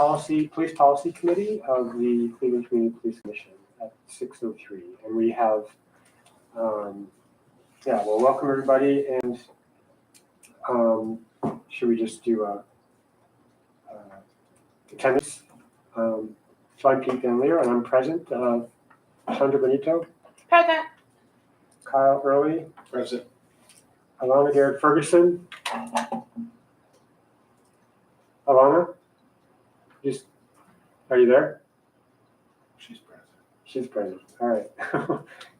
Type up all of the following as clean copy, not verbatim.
Police Policy Committee of the Cleveland Community Police Commission at 6:03. And we have, well, welcome everybody. And should we just do attendance? So I'm Piet and Lier, and I'm present. Shandra Benito. Present. Kyle Early. Present. Alana Garrett-Ferguson. Alana, are you there? She's present. She's present. All right.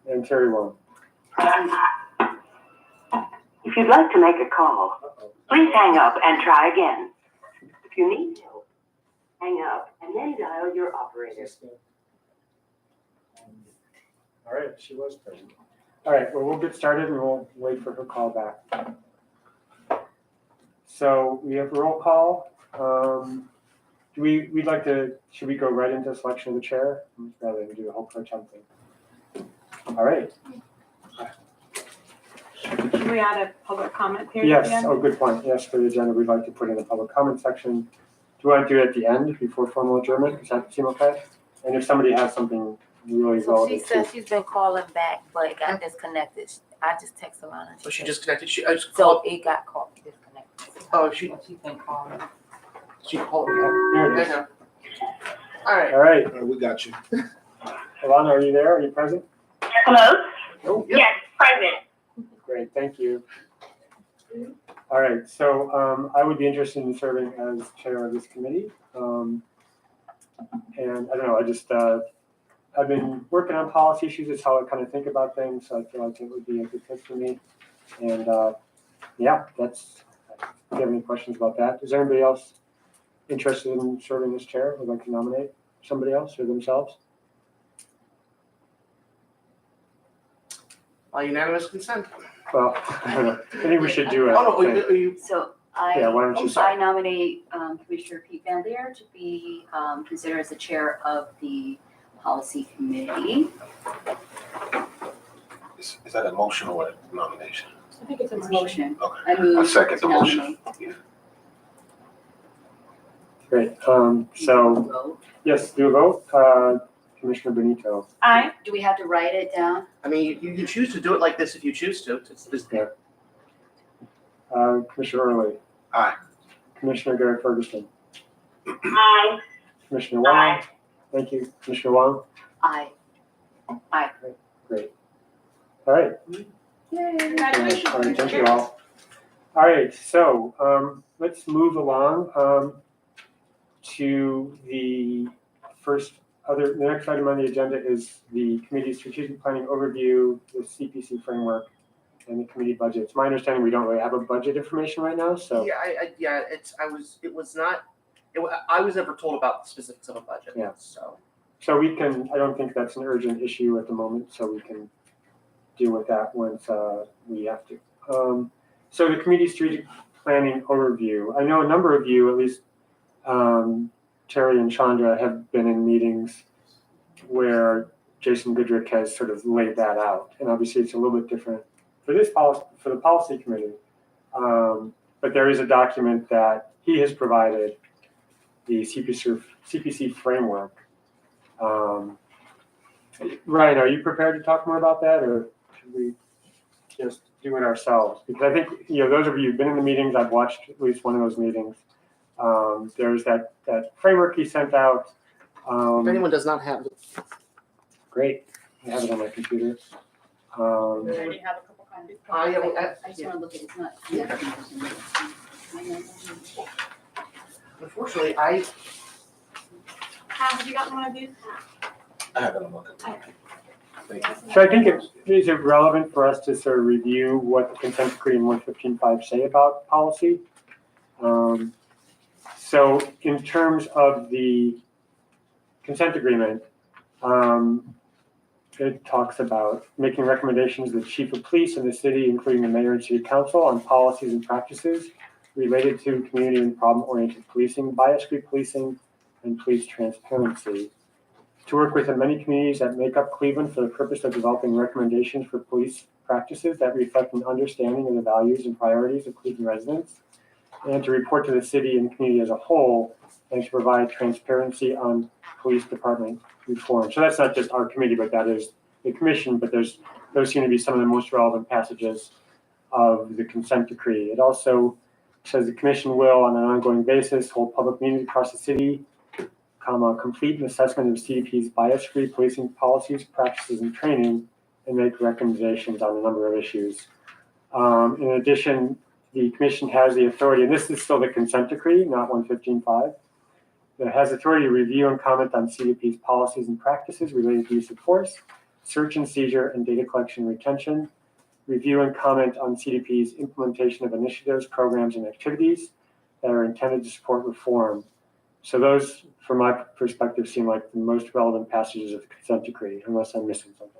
And Teri Wang. If you'd like to make a call, please hang up and try again. If you need help, hang up and then dial your operator. All right, she was present. All right, well, we'll get started and we'll wait for her call back. So we have a roll call. Should we go right into selection of the chair rather than do the whole pro tem thing? All right. Should we add a public comment period? Yes, again? oh, good point. Yes, for the agenda, we'd like to put in a public comment section. Do you want to do it at the end before formal adjournment? Does that seem okay? And if somebody has something really So relevant. she said she's been calling back, but it got disconnected. I just texted Alana. So she disconnected. I just So called. it got called disconnected. Oh, She's been calling. she called me. There it is. Okay. All right. All right, We got you. Alana, are you there? Are you present? Hello? Oh, Yes, present. great, thank you. All right, so I would be interested in serving as chair of this committee. And I don't know, I've been working on policy issues. It's how I kind of think about things. So I feel like it would be a good fit for me. And if you have any questions about that. Is there anybody else interested in serving as chair? Would like to nominate somebody else or themselves? By unanimous consent. Well, I don't know. I think we should do it. Oh no, are you? So Yeah, why don't you I nominate Commissioner Piet van Lier to be considered as the chair of the policy committee. Is that a motion or a nomination? I think it's a It's a motion. motion. Okay. I move I second to the motion. nominate. Great. So Vote. yes, do a vote. Commissioner Benito. Aye. Do we have to write it down? I mean, you can choose to do it like this if you choose to. Commissioner Early. Aye. Commissioner Garrett-Ferguson. Aye. Commissioner Wang. Thank you. Commissioner Wang. Aye. Great. All right. Yay. Congratulations. All right. Thank you all. All right. So let's move along to the next item on the agenda is the committee's strategic planning overview, the CPC framework, and the committee budget. It's my understanding we don't really have a budget information right now. So Yeah, I was never told about the specifics of a budget. Yeah. So we can. I don't think that's an urgent issue at the moment. So we can deal with that once we have to. So the committee strategic planning overview. I know a number of you, at least Teri and Shandra, have been in meetings where Jason Goodrick has sort of laid that out. And obviously it's a little bit different for this policy, for the policy committee. But there is a document that he has provided, the CPC framework. Ryan, are you prepared to talk more about that, or should we just do it ourselves? Because I think, those of you who've been in the meetings, I've watched at least one of those meetings. There's that framework he sent out. if anyone does not have it, Great, I have it on my computer. We already have a couple copies. I just want to look at it. It's not. unfortunately Have you gotten one of these? I have it on my computer. Thank you. So I think is it relevant for us to sort of review what the consent decree and 115.5 say about policy? So in terms of the consent agreement, it talks about making recommendations to the chief of police in the city, including the mayor and city council, on policies and practices related to community and problem-oriented policing, bias-free policing, and police transparency. To work with the many communities that make up Cleveland for the purpose of developing recommendations for police practices that reflect an understanding of the values and priorities of Cleveland residents, and to report to the city and community as a whole and to provide transparency on police department reform. So that's not just our committee, but that is the commission, but those seem to be some of the most relevant passages of the consent decree. It also says the commission will, on an ongoing basis, hold public meetings across the city, complete an assessment of CDP's bias-free policing policies, practices, and training, and make recommendations on a number of issues. In addition, the commission has the authority, and this is still the consent decree, not 115.5. It has authority to review and comment on CDP's policies and practices related to use of force, search and seizure, and data collection and retention, review and comment on CDP's implementation of initiatives, programs, and activities that are intended to support reform. So those, from my perspective, seem like the most relevant passages of the consent decree, unless I'm missing something.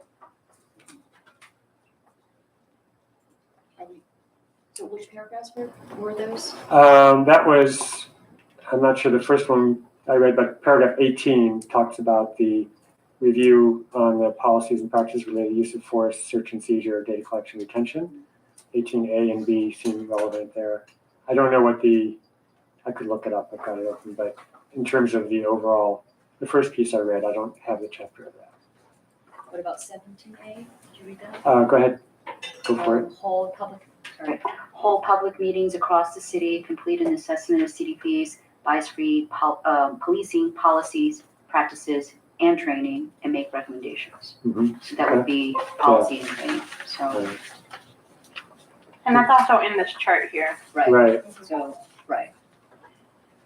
So which paragraphs were those? That was, I'm not sure, the first one I read, but paragraph 18 talks about the review on the policies and practices related to use of force, search and seizure, data collection, retention. 18A and B seem relevant there. I don't know what I could look it up, I've got it open, but in terms of the overall, the first piece I read, I don't have the chapter of that. What about 17A? Did you read that? Go ahead, go for it. Hold public meetings across the city, complete an assessment of CDP's bias-free policing policies, practices, and training, and make recommendations. So that would be policy and training, so, Right. And that's also in this chart here. Right. So, right.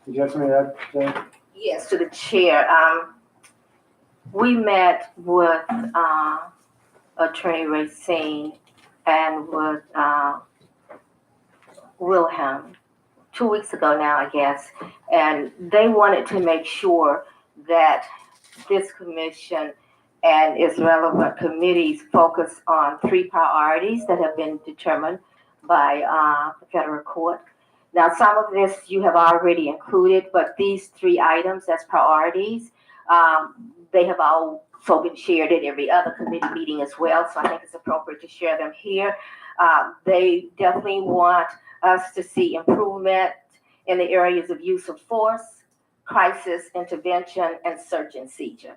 Did you have something to add, Jen? Yes, to the chair. We met with Attorney Racine and with Wilhelm 2 weeks ago now, I guess, and they wanted to make sure that this commission and its relevant committees focus on 3 priorities that have been determined by the federal court. Now, some of this you have already included, but these 3 items as priorities, they have also been shared at every other committee meeting as well, so I think it's appropriate to share them here. They definitely want us to see improvement in the areas of use of force, crisis intervention, and search and seizure.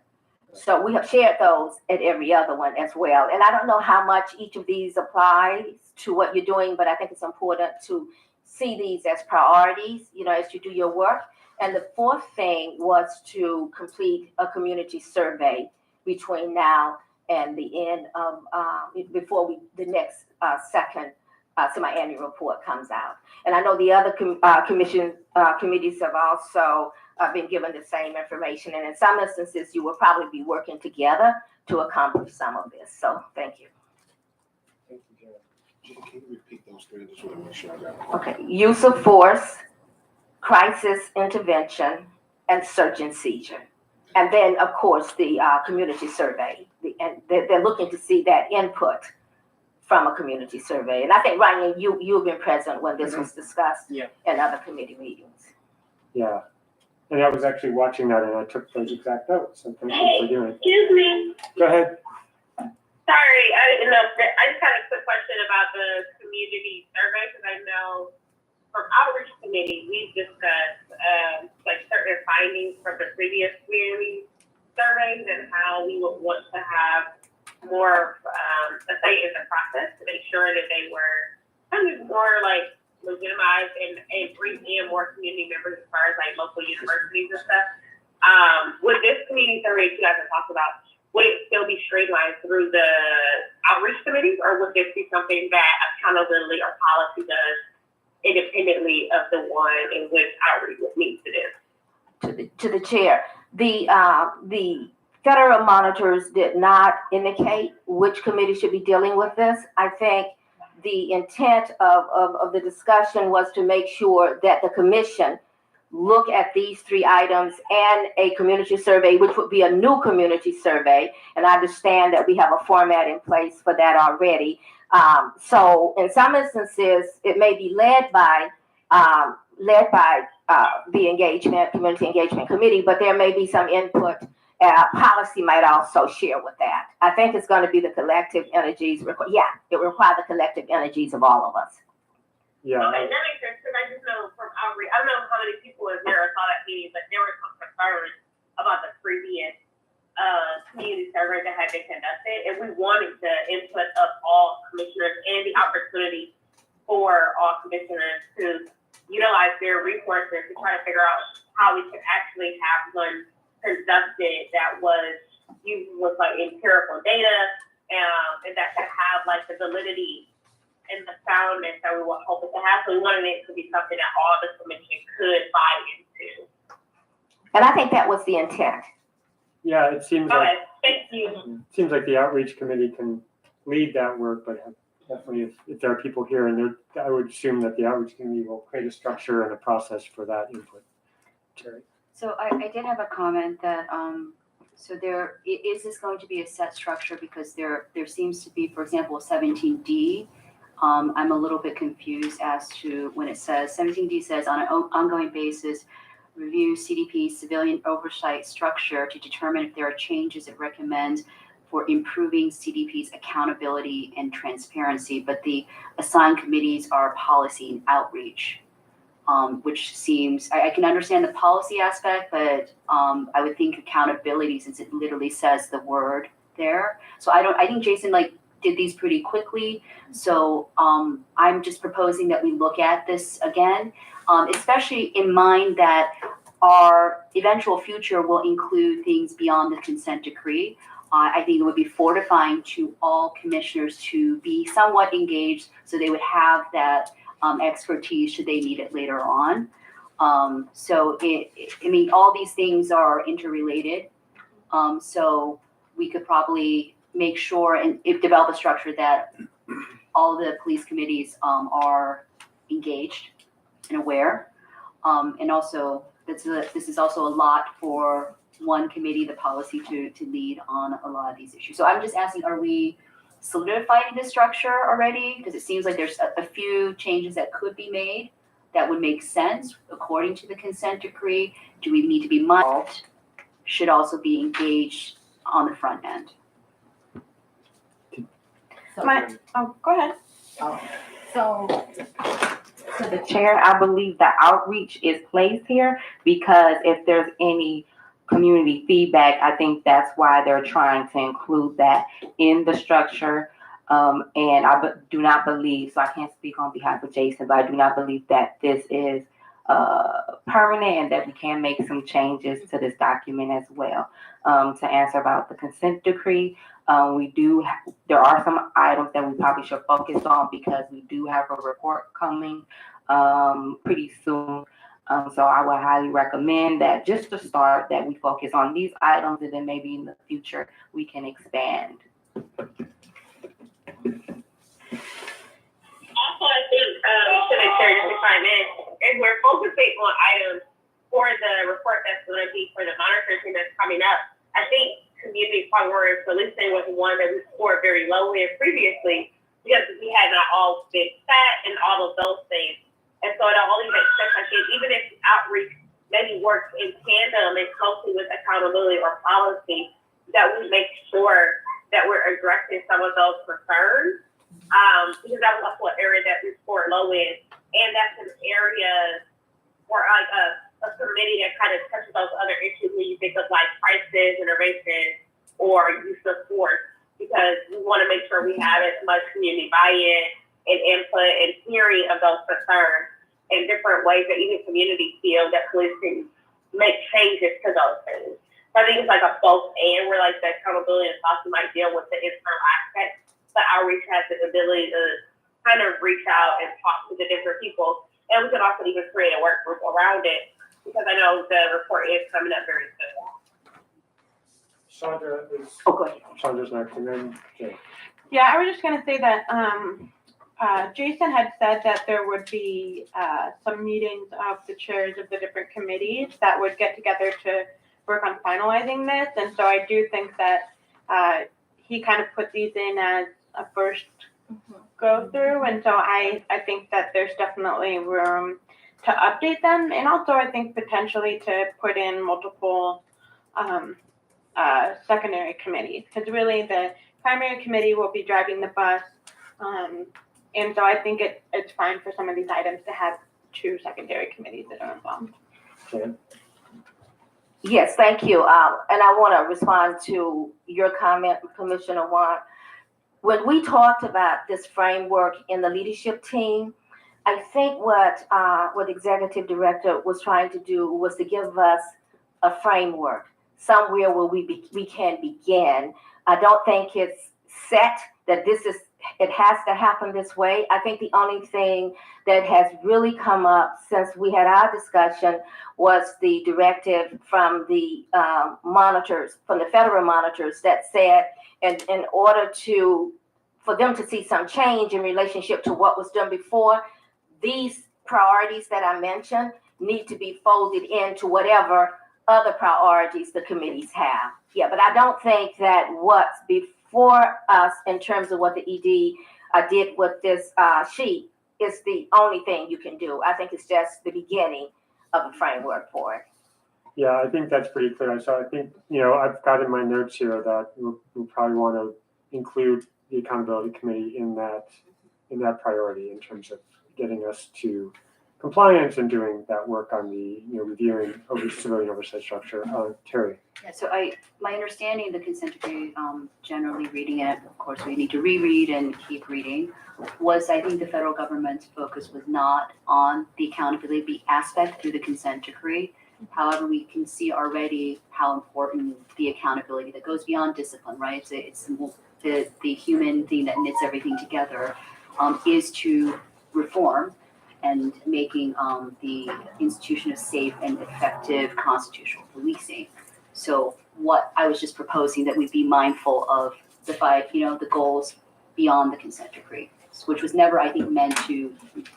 So we have shared those at every other one as well. And I don't know how much each of these applies to what you're doing, but I think it's important to see these as priorities, as you do your work. And the 4th thing was to complete a community survey between now and the end of, before the next second semi-annual report comes out. And I know the other committees have also been given the same information. And in some instances, you will probably be working together to accomplish some of this. So thank you. Thank you, Jen. Can you repeat those 3? I just want to make sure I got it. Okay, use of force, crisis intervention, and search and seizure. And then, of course, the community survey. And they're looking to see that input from a community survey. And I think, Ryan, you've been present when this was discussed in other committee meetings. Yeah. And I was actually watching that and I took those exact notes. So thank you for doing it. Excuse me. Go ahead. Sorry, I didn't know. I just had a quick question about the community survey because I know from outreach committee we've discussed like certain findings from the previous community surveys and how we would want to have more a say in the process to make sure that they were kind of more like legitimized and bring in more community members as far as like local universities and stuff. With this community survey you guys have talked about, would it still be streamlined through the outreach committees, or would this be something that accountability or policy does independently of the one in which outreach needs to do? To the chair, the federal monitors did not indicate which committee should be dealing with this. I think the intent of the discussion was to make sure that the commission look at these 3 items and a community survey, which would be a new community survey. And I understand that we have a format in place for that already. So in some instances, it may be led by the community engagement committee, but there may be some input. Policy might also share with that. I think it's going to be the collective energies. It will require the collective energies of all of us. Yeah, Okay, that makes sense, because I just know from outreach, I don't know how many people in there saw that meeting, but there were some concerns about the previous community survey that had been conducted, and we wanted the input of all commissioners and the opportunity for all commissioners to utilize their resources to try to figure out how we could actually have one conducted that was used with like empirical data, and that could have like the validity and the soundness that we were hoping to have. So we wanted it to be something that all the commission could buy into. And I think that was the intent. yeah, it seems like, Okay, thank you. the outreach committee can lead that work, but definitely if there are people here and I would assume that the outreach committee will create a structure and a process for that input. Teri? So I did have a comment that, so is this going to be a set structure? Because there seems to be, for example, 17D. I'm a little bit confused as to when it says, 17D says on an ongoing basis, review CDP civilian oversight structure to determine if there are changes it recommends for improving CDP's accountability and transparency. But the assigned committees are policy and outreach. Which seems, I can understand the policy aspect, but I would think accountability, since it literally says the word there. So I think Jason did these pretty quickly. So I'm just proposing that we look at this again, especially in mind that our eventual future will include things beyond the consent decree. I think it would be fortifying to all commissioners to be somewhat engaged, so they would have that expertise should they need it later on. So all these things are interrelated. So we could probably make sure and develop a structure that all the police committees are engaged and aware. And also this is also a lot for one committee, the policy, to lead on a lot of these issues. So I'm just asking, are we solidifying the structure already? Because it seems like there's a few changes that could be made that would make sense according to the consent decree. Do we need to be involved? Should also be engaged on the front end. Go ahead. So to the chair, I believe the outreach is placed here because if there's any community feedback, I think that's why they're trying to include that in the structure. And I do not believe, so I can't speak on behalf of Jason, but I do not believe that this is permanent and that we can make some changes to this document as well. To answer about the consent decree, there are some items that we probably should focus on because we do have a report coming pretty soon. So I would highly recommend that just to start that we focus on these items, and then maybe in the future we can expand. Also, I think, to the chair, just to chime in, if we're focusing on items for the report that's going to be for the monitoring that's coming up, I think community partner policing was one that we scored very low in previously because we had not all been fat and all of those things. And so it only makes sense, I think, even if outreach maybe works in tandem and closely with accountability or policy, that we make sure that we're addressing some of those concerns. Because that was also an area that we scored low in. And that's an area where like a committee that kind of touches those other issues when you think of like crisis, intervention, or use of force, because we want to make sure we have as much community buy-in and input and hearing of those concerns in different ways that even communities feel that police can make changes to those things. So I think it's like a both and, where like the accountability and policy might deal with the internal aspect, but outreach has the ability to kind of reach out and talk to the different people. And we can also even create a work group around it, because I know the report is coming up very soon. Chandra's next, and then Jay. Yeah, I was just gonna say that Jason had said that there would be some meetings of the chairs of the different committees that would get together to work on finalizing this. And so I do think that he kind of put these in as a first go through. And so I think that there's definitely room to update them. And also I think potentially to put in multiple secondary committees, because really the primary committee will be driving the bus. And so I think it's fine for some of these items to have two secondary committees that are involved. Okay. Yes, thank you. And I want to respond to your comment, Commissioner Wang. When we talked about this framework in the leadership team, I think what the executive director was trying to do was to give us a framework, somewhere where we can begin. I don't think it's set that it has to happen this way. I think the only thing that has really come up since we had our discussion was the directive from the monitors, from the federal monitors, that said in order for them to see some change in relationship to what was done before, these priorities that I mentioned need to be folded into whatever other priorities the committees have. Yeah, but I don't think that what's before us in terms of what the ED did with this sheet is the only thing you can do. I think it's just the beginning of a framework for it. Yeah, I think that's pretty clear. So I think, I've got in my notes here that we'll probably want to include the accountability committee in that priority in terms of getting us to compliance and doing that work on the, reviewing over civilian oversight structure. Teri. Yeah, so my understanding of the consent decree, generally reading it, of course, we need to reread and keep reading, was I think the federal government's focus was not on the accountability aspect through the consent decree. However, we can see already how important the accountability that goes beyond discipline, right? It's the human thing that knits everything together, is to reform and making the institution of safe and effective constitutional policing. So what I was just proposing, that we be mindful of the goals beyond the consent decree, which was never, I think,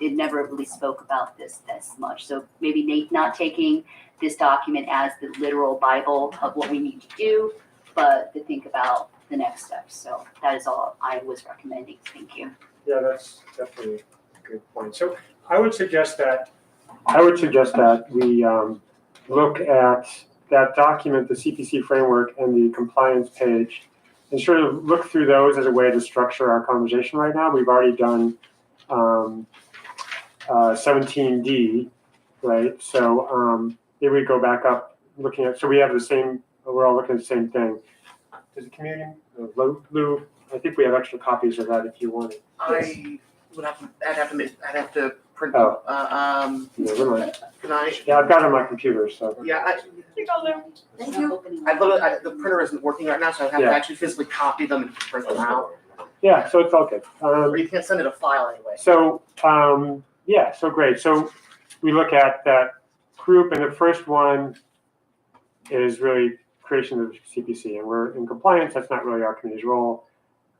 it never really spoke about this much. So maybe not taking this document as the literal Bible of what we need to do, but to think about the next steps. So that is all I was recommending. Thank you. Yeah, that's definitely a good point. So I would suggest that we look at that document, the CPC framework, and the compliance page, and sort of look through those as a way to structure our conversation right now. We've already done 17D, right? So maybe we go back up looking at, so we have we're all looking at the same thing. Does the community, Lou, I think we have extra copies of that if you want it. I'd have to print Oh. them. Never mind. Can I? Yeah, I've got it on my computer, so. Yeah, Thank you. the printer isn't working right now, so I have to actually physically copy them and print them out. Yeah, so it's all good. Or you can't send it a file anyway. So great. So we look at that group, and the first one is really creation of CPC, and we're in compliance. That's not really our committee's role.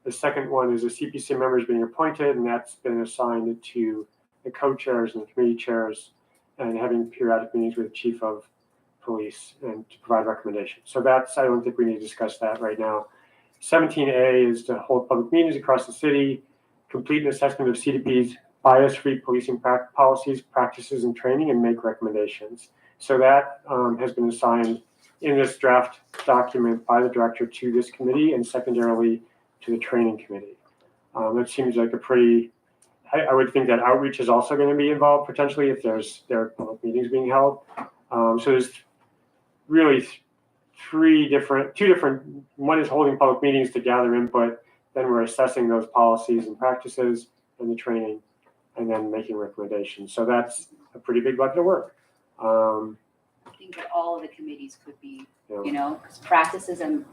The second one is the CPC members being appointed, and that's been assigned to the co-chairs and the committee chairs, and having periodic meetings with the chief of police and to provide recommendations. So I don't think we need to discuss that right now. 17A is to hold public meetings across the city, complete an assessment of CDP's bias-free policing policies, practices, and training, and make recommendations. So that has been assigned in this draft document by the director to this committee, and secondarily to the training committee. It seems like I would think that outreach is also going to be involved potentially if there are public meetings being held. So there's really two different, one is holding public meetings to gather input, then we're assessing those policies and practices and the training, and then making recommendations. So that's a pretty big bucket of work. I think that all of the committees could be, because practices and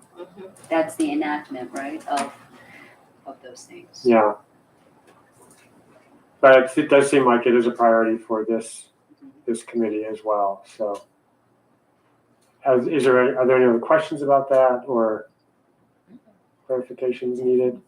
that's the enactment, right, of those things. Yeah. But it does seem like it is a priority for this committee as well. So are there any other questions about that or clarifications needed?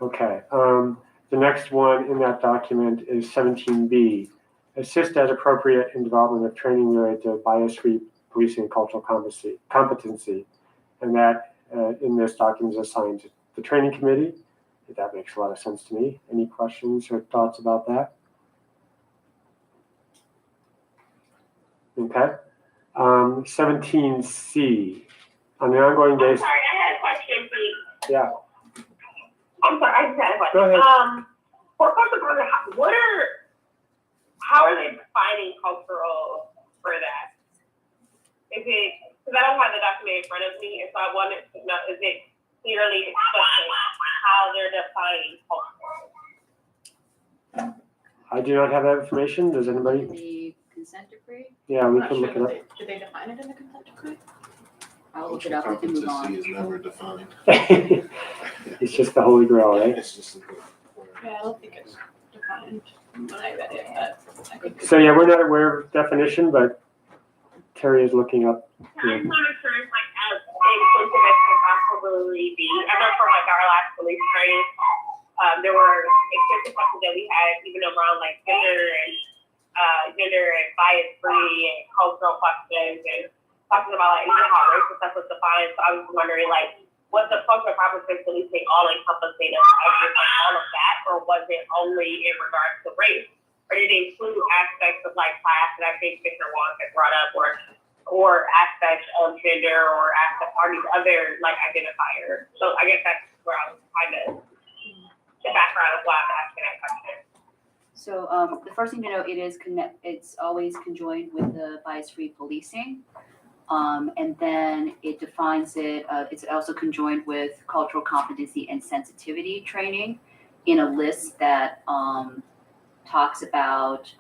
Okay. The next one in that document is 17B. Assist as appropriate in development of training related to bias-free policing and cultural competency. And that in this document is assigned to the training committee. That makes a lot of sense to me. Any questions or thoughts about that? Okay. 17C. On the ongoing I'm basis. sorry, I had a question. briefly. Yeah, I'm sorry, I just had a question. Go ahead. For cultural, how are they defining cultural for that? Is it, because I don't have the document in front of me, and so I wanted to know, is it clearly expressing how they're defining cultural? I do not have that information. Does anybody? The consent decree, Yeah, I'm we not can sure look it that up. do they define it in the consent decree? I'll look it up, we can move on. Competency is never defined. It's just the holy grail, right? It's just a good word. Yeah, I don't think it's defined when I read it, but I could. So yeah, we're not aware of definition, but Teri is looking up. I'm not sure if like as inclusive as can possibly be. I know from like our last police training, there were extensive questions that we had even around like gender and bias free and cultural questions and talking about like even how racial stuff was defined. So I was wondering like was the cultural competence policing all encompassing of all of that, or was it only in regards to race? Or did it include aspects of like class that I think Mr. Wang had brought up, or aspects of gender, or aspects of these other like identifiers? So I guess that's where I was kind of the background of why I'm asking that question. So the first thing to know, it's always conjoined with the bias-free policing. And then it defines it, it's also conjoined with cultural competency and sensitivity training in a list that talks about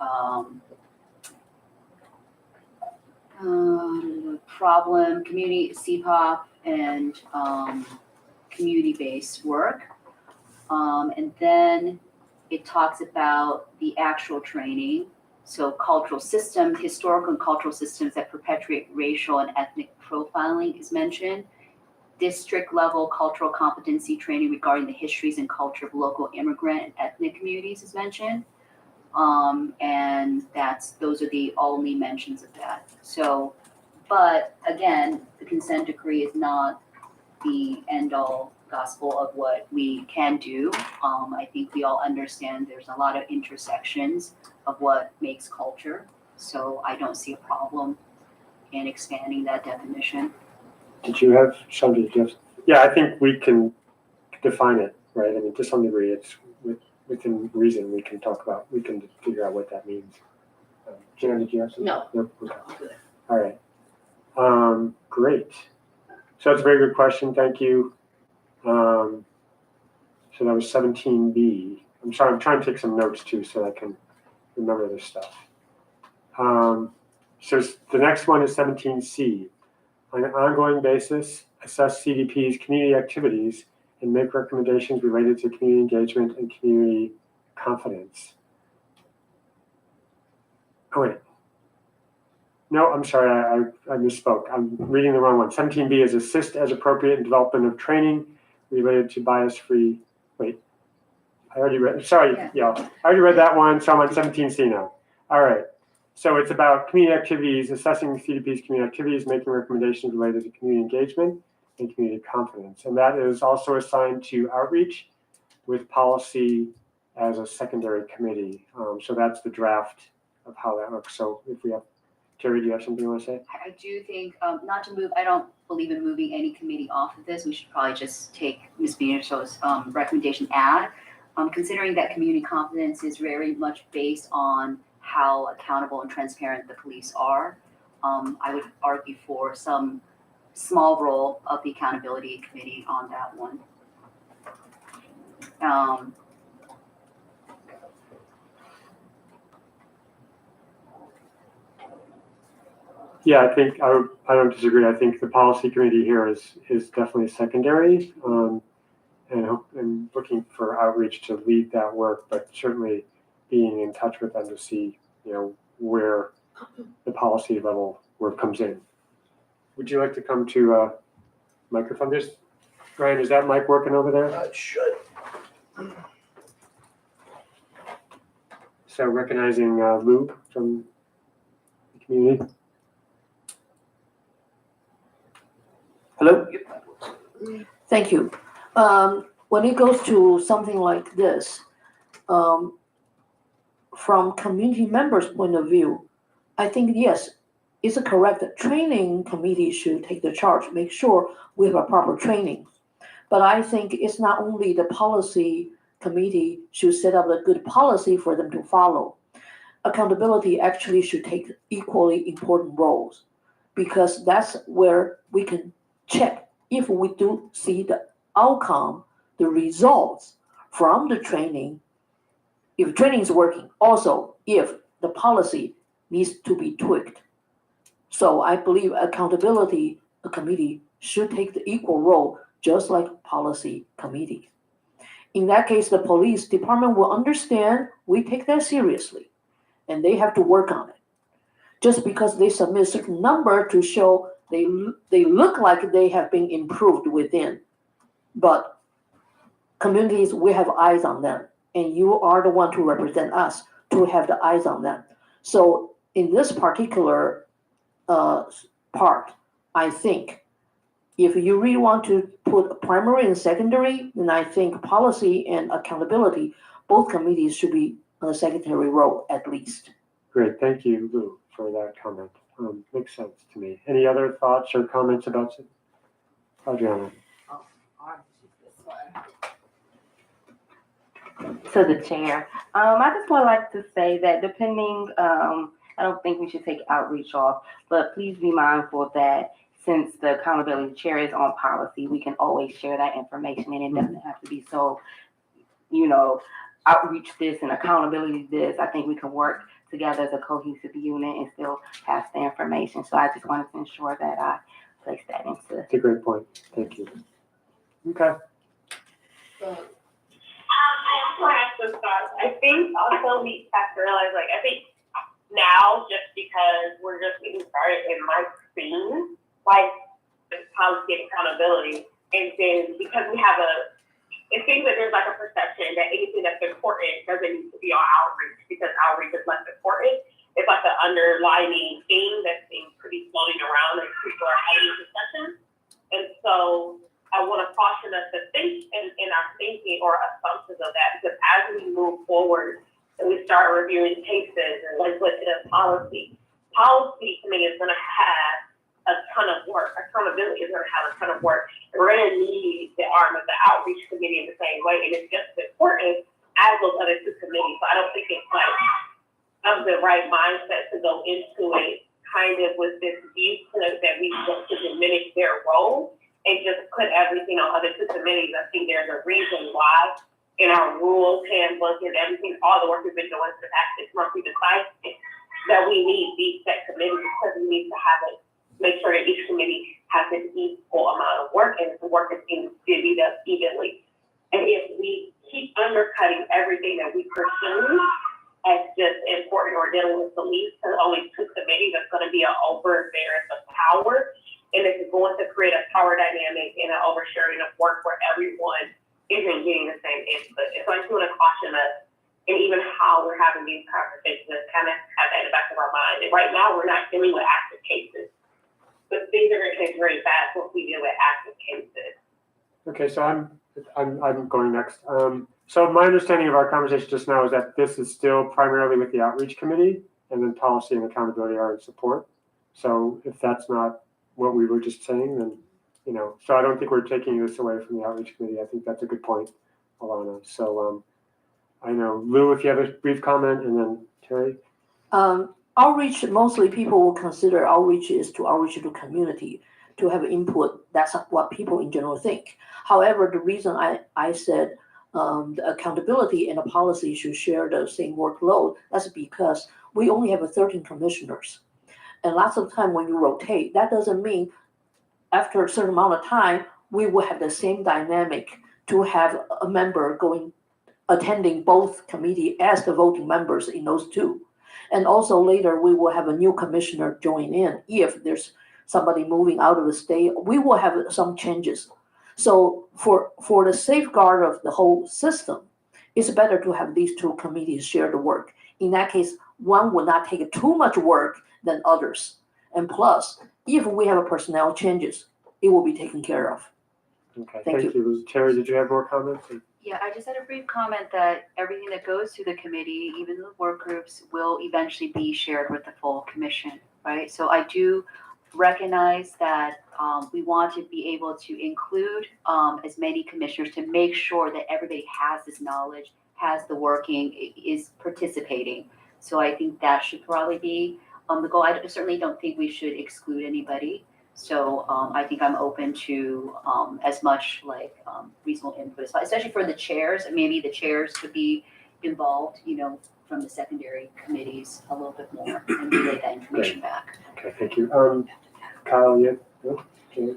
problem, community, CPOP, and community-based work. And then it talks about the actual training. So cultural systems, historical and cultural systems that perpetuate racial and ethnic profiling is mentioned. District level cultural competency training regarding the histories and culture of local immigrant and ethnic communities is mentioned. And those are the only mentions of that. So, but again, the consent decree is not the end all gospel of what we can do. I think we all understand there's a lot of intersections of what makes culture. So I don't see a problem in expanding that definition. Did you have Shandra? Yeah, I think we can define it, right? I mean, to some degree, it's within reason. We can figure out what that means. Jan, did you have something? No. Nope. Okay. All right. Great. So that's a very good question. Thank you. So that was 17B. I'm sorry, I'm trying to take some notes too so I can remember this stuff. So the next one is 17C. On an ongoing basis, assess CDP's community activities and make recommendations related to community engagement and community confidence. Oh, wait. No, I'm sorry, I misspoke. I'm reading the wrong one. 17B is assist as appropriate in development of training related to bias-free. Wait, I already read, sorry, yeah, I already read that one, so I'm on 17C now. All right, so it's about community activities, assessing CDP's community activities, making recommendations related to community engagement and community confidence. And that is also assigned to outreach with policy as a secondary committee. So that's the draft of how that looks. So if we have, Teri, do you have something you want to say? I do think, not to move, I don't believe in moving any committee off of this. We should probably just take Ms. Benito's recommendation add. Considering that community confidence is very much based on how accountable and transparent the police are, I would argue for some small role of the accountability committee on that one. Yeah, I think I don't disagree. I think the policy committee here is definitely secondary, and looking for outreach to lead that work, but certainly being in touch with them to see, where the policy level work comes in. Would you like to come to microphone? Ryan, is that mic working over there? It should. So recognizing Lou from the community. Hello? Thank you. When it goes to something like this, from community members' point of view, I think, yes, it's correct that training committee should take the charge, make sure we have a proper training. But I think it's not only the policy committee should set up a good policy for them to follow. Accountability actually should take equally important roles, because that's where we can check if we do see the outcome, the results from the training, if training is working, also if the policy needs to be tweaked. So I believe accountability committee should take the equal role, just like policy committee. In that case, the police department will understand we take that seriously, and they have to work on it. Just because they submit a certain number to show they look like they have been improved within, but communities, we have eyes on them, and you are the one to represent us to have the eyes on them. So in this particular part, I think if you really want to put primary and secondary, then I think policy and accountability, both committees should be on a secondary role at least. Great, thank you, Lou, for that comment. Makes sense to me. Any other thoughts or comments about it? Adriana? To the chair, I just would like to say that depending, I don't think we should take outreach off, but please be mindful that since the accountability chair is on policy, we can always share that information, and it doesn't have to be so, outreach this and accountability this. I think we can work together as a cohesive unit and still pass the information. So I just wanted to ensure that I place that into. That's a great point. Thank you. Okay. I also have some thoughts. I think also we have to realize, I think now, just because we're just getting started in my scene, the policy and accountability, and then because we have it seems that there's a perception that anything that's important doesn't need to be on outreach because outreach is less important. It's the underlining theme that's being pretty floating around as people are having these discussions. And so I want to caution us to think in our thinking or assumptions of that, because as we move forward and we start reviewing cases and legislative policy committee is going to have a ton of work. Accountability is going to have a ton of work. And we're going to need the arm of the outreach committee in the same way. And it's just as important as those other two committees. So I don't think it's of the right mindset to go into it kind of with this viewpoint that we want to diminish their role and just put everything on other two committees. I think there's a reason why in our rules, handbook, and everything, all the work we've been doing for the past 6 months, we decided that we need these set committees because we need to have it. Make sure that each committee has an equal amount of work and the work is being divvied up evenly. And if we keep undercutting everything that we pursue as just important or dealing with police to only two committees, that's going to be an overbearing of power. And it's going to create a power dynamic and an oversharing of work where everyone isn't getting the same input. And so I just want to caution us, and even how we're having these conversations, kind of have that in the back of our mind. And right now, we're not dealing with active cases. But things are going to change very fast once we deal with active cases. Okay, so I'm going next. So my understanding of our conversation just now is that this is still primarily with the outreach committee, and then policy and accountability are in support. So if that's not what we were just saying, then so I don't think we're taking this away from the outreach committee. I think that's a good point, Alana. So I know Lou, if you have a brief comment, and then Teri. Outreach, mostly people will consider outreach is to outreach to community, to have input. That's what people in general think. However, the reason I said the accountability and the policy should share the same workload, that's because we only have 13 commissioners. And lots of time when you rotate, that doesn't mean after a certain amount of time, we will have the same dynamic to have a member attending both committee as the voting members in those two. And also later, we will have a new commissioner join in. If there's somebody moving out of the state, we will have some changes. So for the safeguard of the whole system, it's better to have these two committees share the work. In that case, one will not take too much work than others. And plus, if we have a personnel changes, it will be taken care of. Okay, Thank you. Teri, did you have more comments? Yeah, I just had a brief comment that everything that goes to the committee, even the work groups, will eventually be shared with the full commission, right? So I do recognize that We want to be able to include as many commissioners to make sure that everybody has this knowledge, has the working, is participating. So I think that should probably be the goal. I certainly don't think we should exclude anybody. So I think I'm open to as much like reasonable input as possible, especially for the chairs. Maybe the chairs could be involved, from the secondary committees a little bit more and relay that information back. Okay, thank you. Kyle, you? Okay.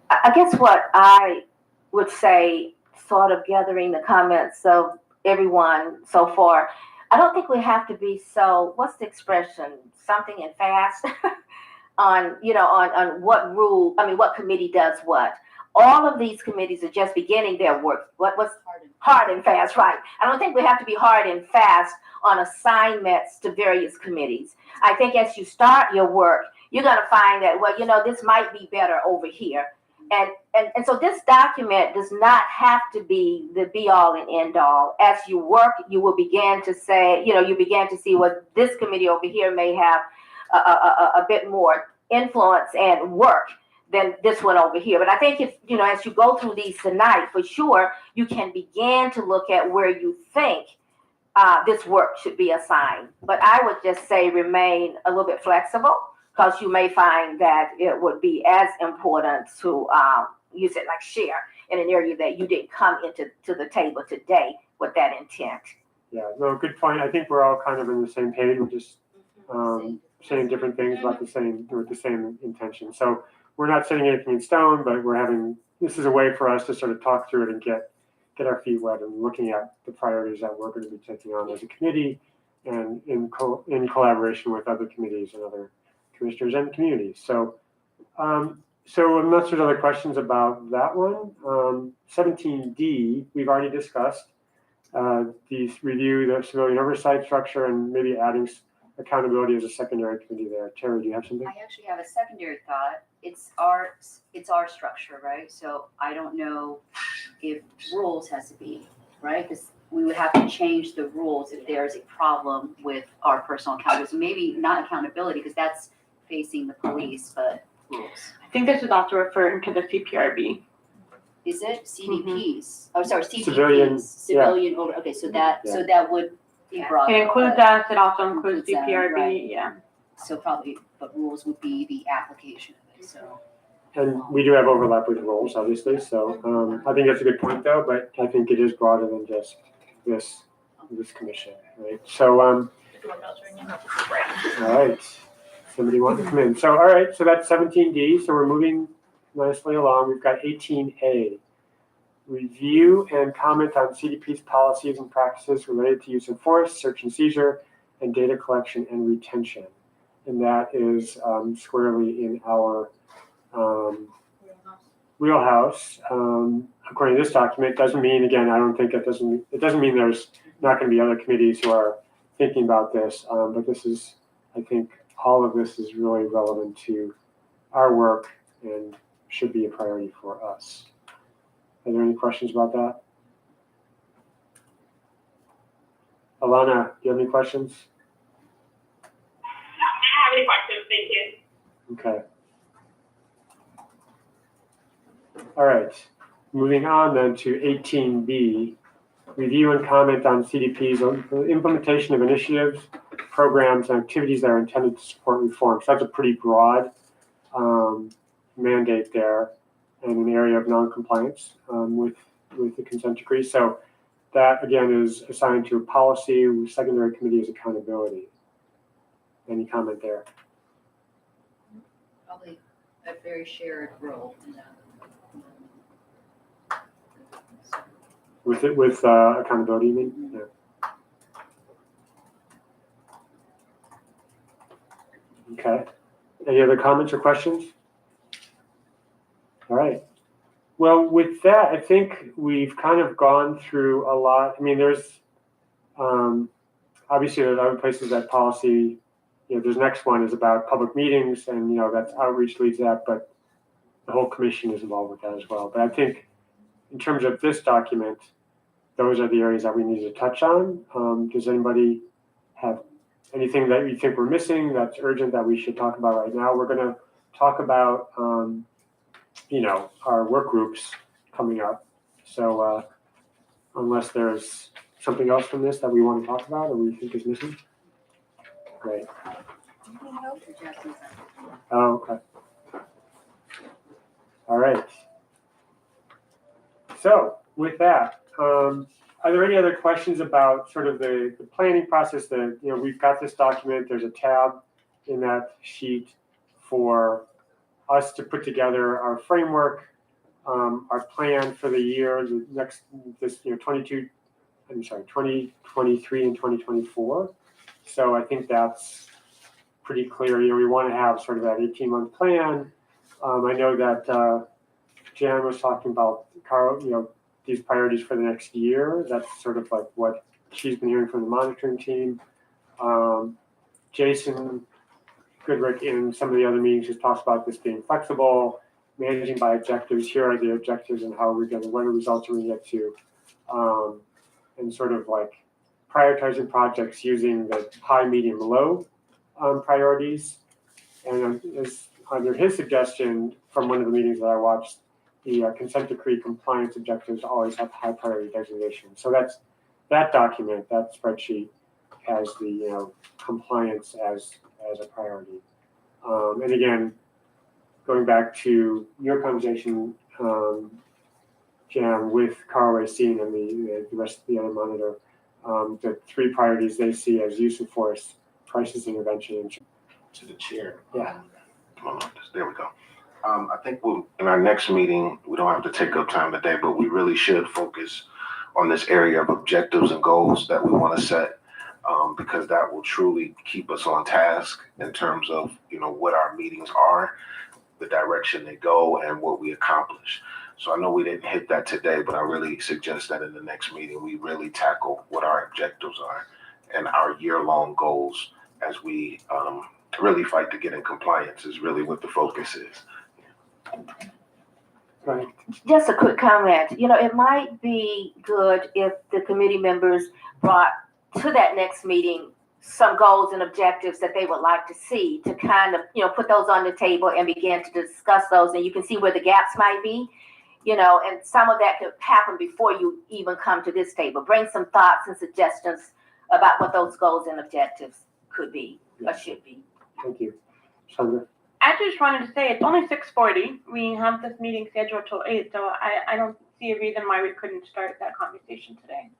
I guess what I would say, sort of gathering the comments of everyone so far, I don't think we have to be so, what's the expression, something and fast on what what committee does what. All of these committees are just beginning their work. What's hard and fast, right? I don't think we have to be hard and fast on assignments to various committees. I think as you start your work, you're going to find that, this might be better over here. And so this document does not have to be the be all and end all. As you work, you will begin to say, you begin to see what this committee over here may have a bit more influence and work than this one over here. But I think if, as you go through these tonight, for sure, you can begin to look at where you think this work should be assigned. But I would just say remain a little bit flexible, because you may find that it would be as important to, you said like share in an area that you didn't come into the table today with that intent. Yeah, no, good point. I think we're all kind of in the same page. We're just saying different things about with the same intention. So we're not setting anything in stone, but this is a way for us to sort of talk through it and get our feet wet and looking at the priorities that we're going to be taking on as a committee and in collaboration with other committees and other commissioners and communities. So unless there's other questions about that one, 17D, we've already discussed these review the civilian oversight structure and maybe adding accountability as a secondary committee there. Teri, do you have something? I actually have a secondary thought. It's our structure, right? So I don't know if rules has to be, right? Because we would have to change the rules if there's a problem with our personal accountability. So maybe not accountability, because that's facing the police, but rules. I think this is also referring to the CPRB. Is it CDPs? Oh, sorry, Civilian, Civilian over. Okay, so that would be brought. It includes us. It also includes Includes them, CPRB. right. Yeah. So probably, but rules would be the application of it. So. And we do have overlap with roles, obviously. So I think that's a good point, though. But I think it is broader than just this commission, right? So all right. Somebody wants to come in. So all right. So that's 17D. So we're moving nicely along. We've got 18A. Review and comment on CDP's policies and practices related to use of force, search and seizure, and data collection and retention. And that is squarely in our wheelhouse. According to this document, doesn't mean, again, I don't think it doesn't mean there's not going to be other committees who are thinking about this. But this is, I think, all of this is really relevant to our work and should be a priority for us. Are there any questions about that? Alana, do you have any questions? I don't have any questions, thank you. Okay. All right. Moving on then to 18B, review and comment on CDP's implementation of initiatives, programs, and activities that are intended to support reform. So that's a pretty broad mandate there in an area of non-compliance with the consent decree. So that, again, is assigned to a policy with secondary committee as accountability. Any comment there? Probably a very shared role in that. With accountability, you mean? Yeah. Okay. Any other comments or questions? All right. Well, with that, I think we've kind of gone through a lot. I mean, there's obviously there's other places that policy, this next one is about public meetings and, that's outreach leads that, but the whole commission is involved with that as well. But I think in terms of this document, those are the areas that we need to touch on. Does anybody have anything that you think we're missing that's urgent that we should talk about right now? We're going to talk about our work groups coming up. So unless there's something else from this that we want to talk about or we think is missing. Great. Oh, okay. All right. So with that, are there any other questions about sort of the planning process? We've got this document. There's a tab in that sheet for us to put together our framework, our plan for the year, the next, 2023 and 2024. So I think that's pretty clear. We want to have sort of that 18-month plan. I know that Jan was talking about these priorities for the next year. That's sort of like what she's been hearing from the monitoring team. Jason Goodrick in some of the other meetings has talked about this being flexible, managing by objectives. Here are the objectives and how we're getting, what results are we get to, and sort of like prioritizing projects using the high, medium, low priorities. And under his suggestion from one of the meetings that I watched, the consent decree compliance objectives always have high priority designation. So that's that document, that spreadsheet has the compliance as a priority. And again, going back to your conversation, Jan, with Carl Racine and the rest of the other monitor, the three priorities they see as use of force, crisis intervention, and To the chair. Yeah. There we go. I think in our next meeting, we don't have to take up time today, but we really should focus on this area of objectives and goals that we want to set, because that will truly keep us on task in terms of, what our meetings are, the direction they go, and what we accomplish. So I know we didn't hit that today, but I really suggest that in the next meeting, we really tackle what our objectives are and our year-long goals as we really fight to get in compliance is really what the focus is. right. Just a quick comment. It might be good if the committee members brought to that next meeting some goals and objectives that they would like to see, to kind of, put those on the table and begin to discuss those. And you can see where the gaps might be, and some of that could happen before you even come to this table. Bring some thoughts and suggestions about what those goals and objectives could be or should be. Thank you. Shandra? I just wanted to say it's only 6:40. We have this meeting scheduled till 8, so I don't see a reason why we couldn't start that conversation today.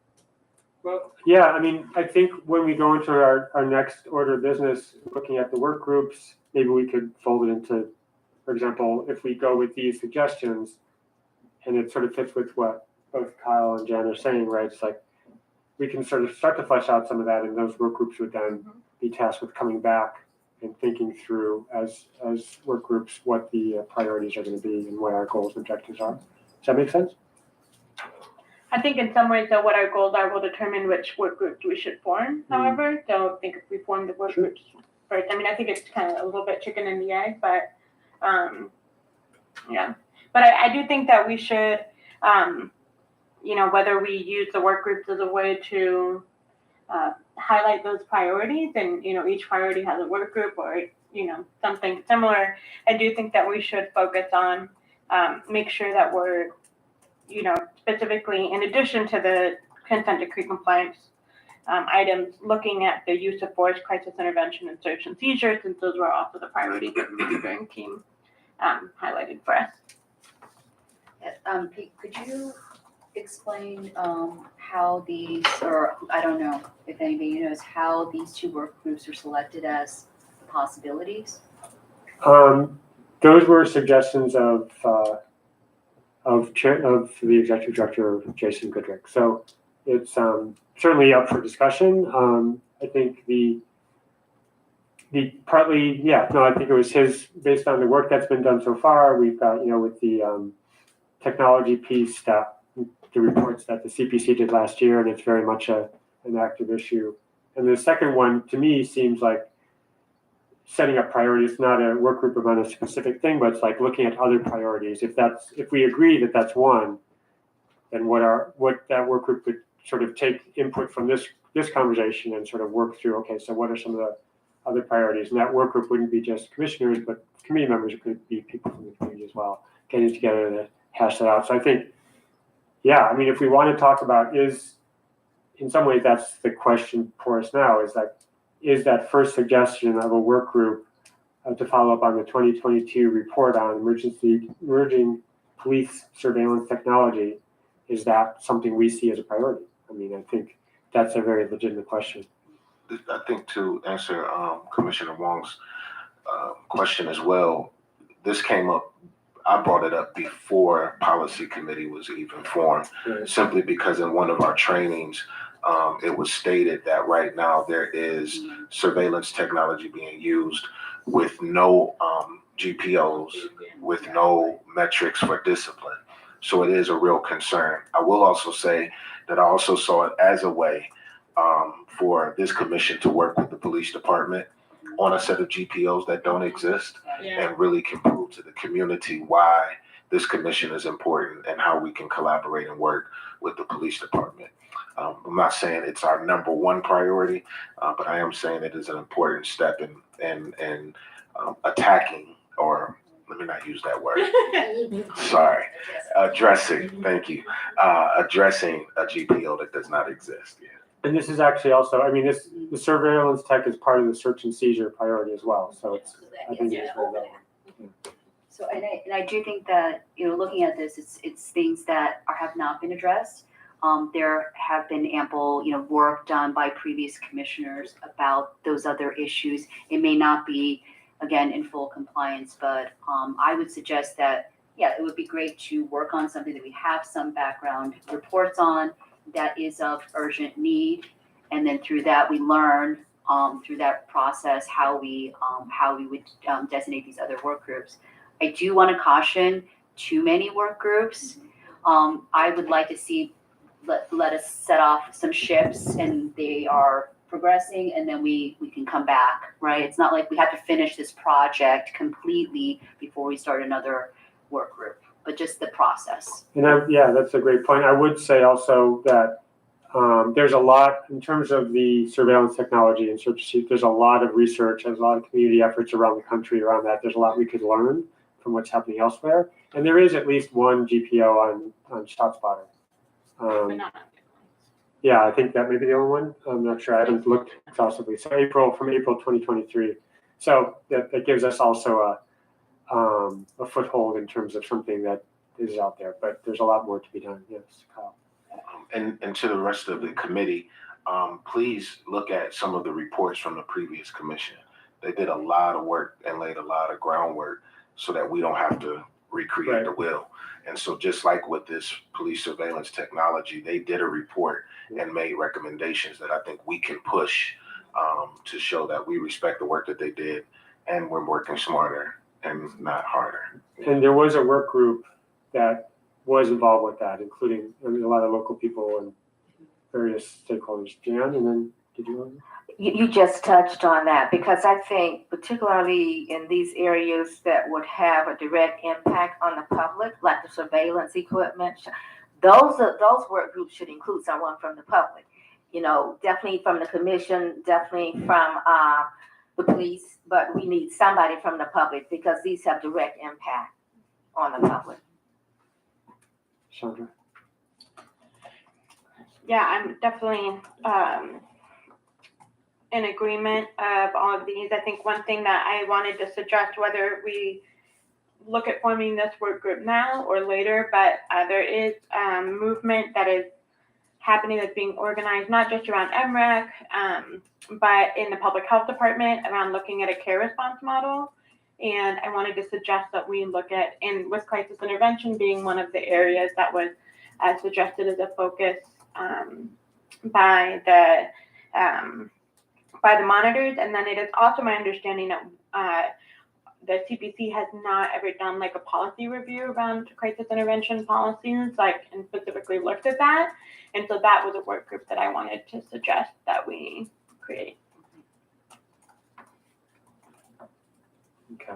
Well, yeah, I think when we go into our next order of business, looking at the work groups, maybe we could fold it into, for example, if we go with these suggestions, and it sort of fits with what both Kyle and Jan are saying, right? It's like we can sort of start to flesh out some of that, and those work groups would then be tasked with coming back and thinking through as work groups what the priorities are going to be and what our goals and objectives are. Does that make sense? I think in some ways, though, what our goals are will determine which work groups we should form, however. So I think if we form the work groups first, I think it's kind of a little bit chicken and the egg, but yeah. But I do think that we should, whether we use the work groups as a way to highlight those priorities, and each priority has a work group or something similar. I do think that we should focus on make sure that we're specifically, in addition to the consent decree compliance items, looking at the use of force, crisis intervention, and search and seizure, since those were also the priorities that the monitoring team highlighted for us. Piet, could you explain how these, or I don't know if anybody knows, how these two work groups are selected as possibilities? Those were suggestions of the executive director, Jason Goodrick. So it's certainly up for discussion. I think I think it was his, based on the work that's been done so far. We've got, with the technology piece, that the reports that the CPC did last year, and it's very much an active issue. And the second one, to me, seems like setting up priorities, not a work group around a specific thing, but it's like looking at other priorities. If we agree that that's one, then what that work group would sort of take input from this conversation and sort of work through, okay, so what are some of the other priorities? And that work group wouldn't be just commissioners, but committee members. It could be people from the community as well. getting together to hash that out. So I think, yeah, I mean, if we want to talk about in some ways, that's the question for us now, is that first suggestion of a work group to follow up on the 2022 report on emerging police surveillance technology, is that something we see as a priority? I mean, I think that's a very legitimate question. I think to answer Commissioner Wang's question as well, this came up, I brought it up before policy committee was even formed, simply because in one of our trainings, it was stated that right now there is surveillance technology being used with no GPOs, with no metrics for discipline. So it is a real concern. I will also say that I also saw it as a way for this commission to work with the police department on a set of GPOs that don't exist and really can prove to the community why this commission is important and how we can collaborate and work with the police department. I'm not saying it's our number one priority, but I am saying it is an important step in attacking, or let me not use that word. Sorry. Addressing, thank you. Addressing a GPO that does not exist. Yeah. And this is actually also, I mean, the surveillance tech is part of the search and seizure priority as well. So I think it's very relevant. So, and I do think that, looking at this, it's things that have not been addressed. There have been ample, work done by previous commissioners about those other issues. It may not be, again, in full compliance, but I would suggest that, it would be great to work on something that we have some background reports on, that is of urgent need, and then through that we learn through that process how we would designate these other work groups. I do want to caution too many work groups. I would like to see let us set off some ships and they are progressing, and then we can come back, right? It's not like we have to finish this project completely before we start another work group, but just the process. And that's a great point. I would say also that there's a lot in terms of the surveillance technology and search. There's a lot of research, there's a lot of community efforts around the country around that. There's a lot we could learn from what's happening elsewhere. And there is at least one GPO on ShotSpotter. Yeah, I think that may be the only one. I'm not sure. I haven't looked exhaustively. So from April 2023. So that gives us also a foothold in terms of something that is out there. But there's a lot more to be done. Yes, Kyle. And to the rest of the committee, please look at some of the reports from the previous commission. They did a lot of work and laid a lot of groundwork so that we don't have to recreate the wheel. And so just like with this police surveillance technology, they did a report and made recommendations that I think we can push to show that we respect the work that they did and we're working smarter and not harder. And there was a work group that was involved with that, including a lot of local people and various stakeholders. Jan, and then did you want to? You just touched on that, because I think particularly in these areas that would have a direct impact on the public, like the surveillance equipment, those work groups should include someone from the public. Definitely from the commission, definitely from the police, but we need somebody from the public because these have direct impact on the public. Shandra? Yeah, I'm definitely in agreement of all of these. I think one thing that I wanted to suggest, whether we look at forming this work group now or later, but there is movement that is happening that's being organized, not just around MREC, but in the public health department around looking at a care response model. And I wanted to suggest that we look at, and with crisis intervention being one of the areas that was suggested as a focus by the monitors. And then it is also my understanding that the CPC has not ever done like a policy review around crisis intervention policies, and specifically looked at that. And so that was a work group that I wanted to suggest that we create. Okay.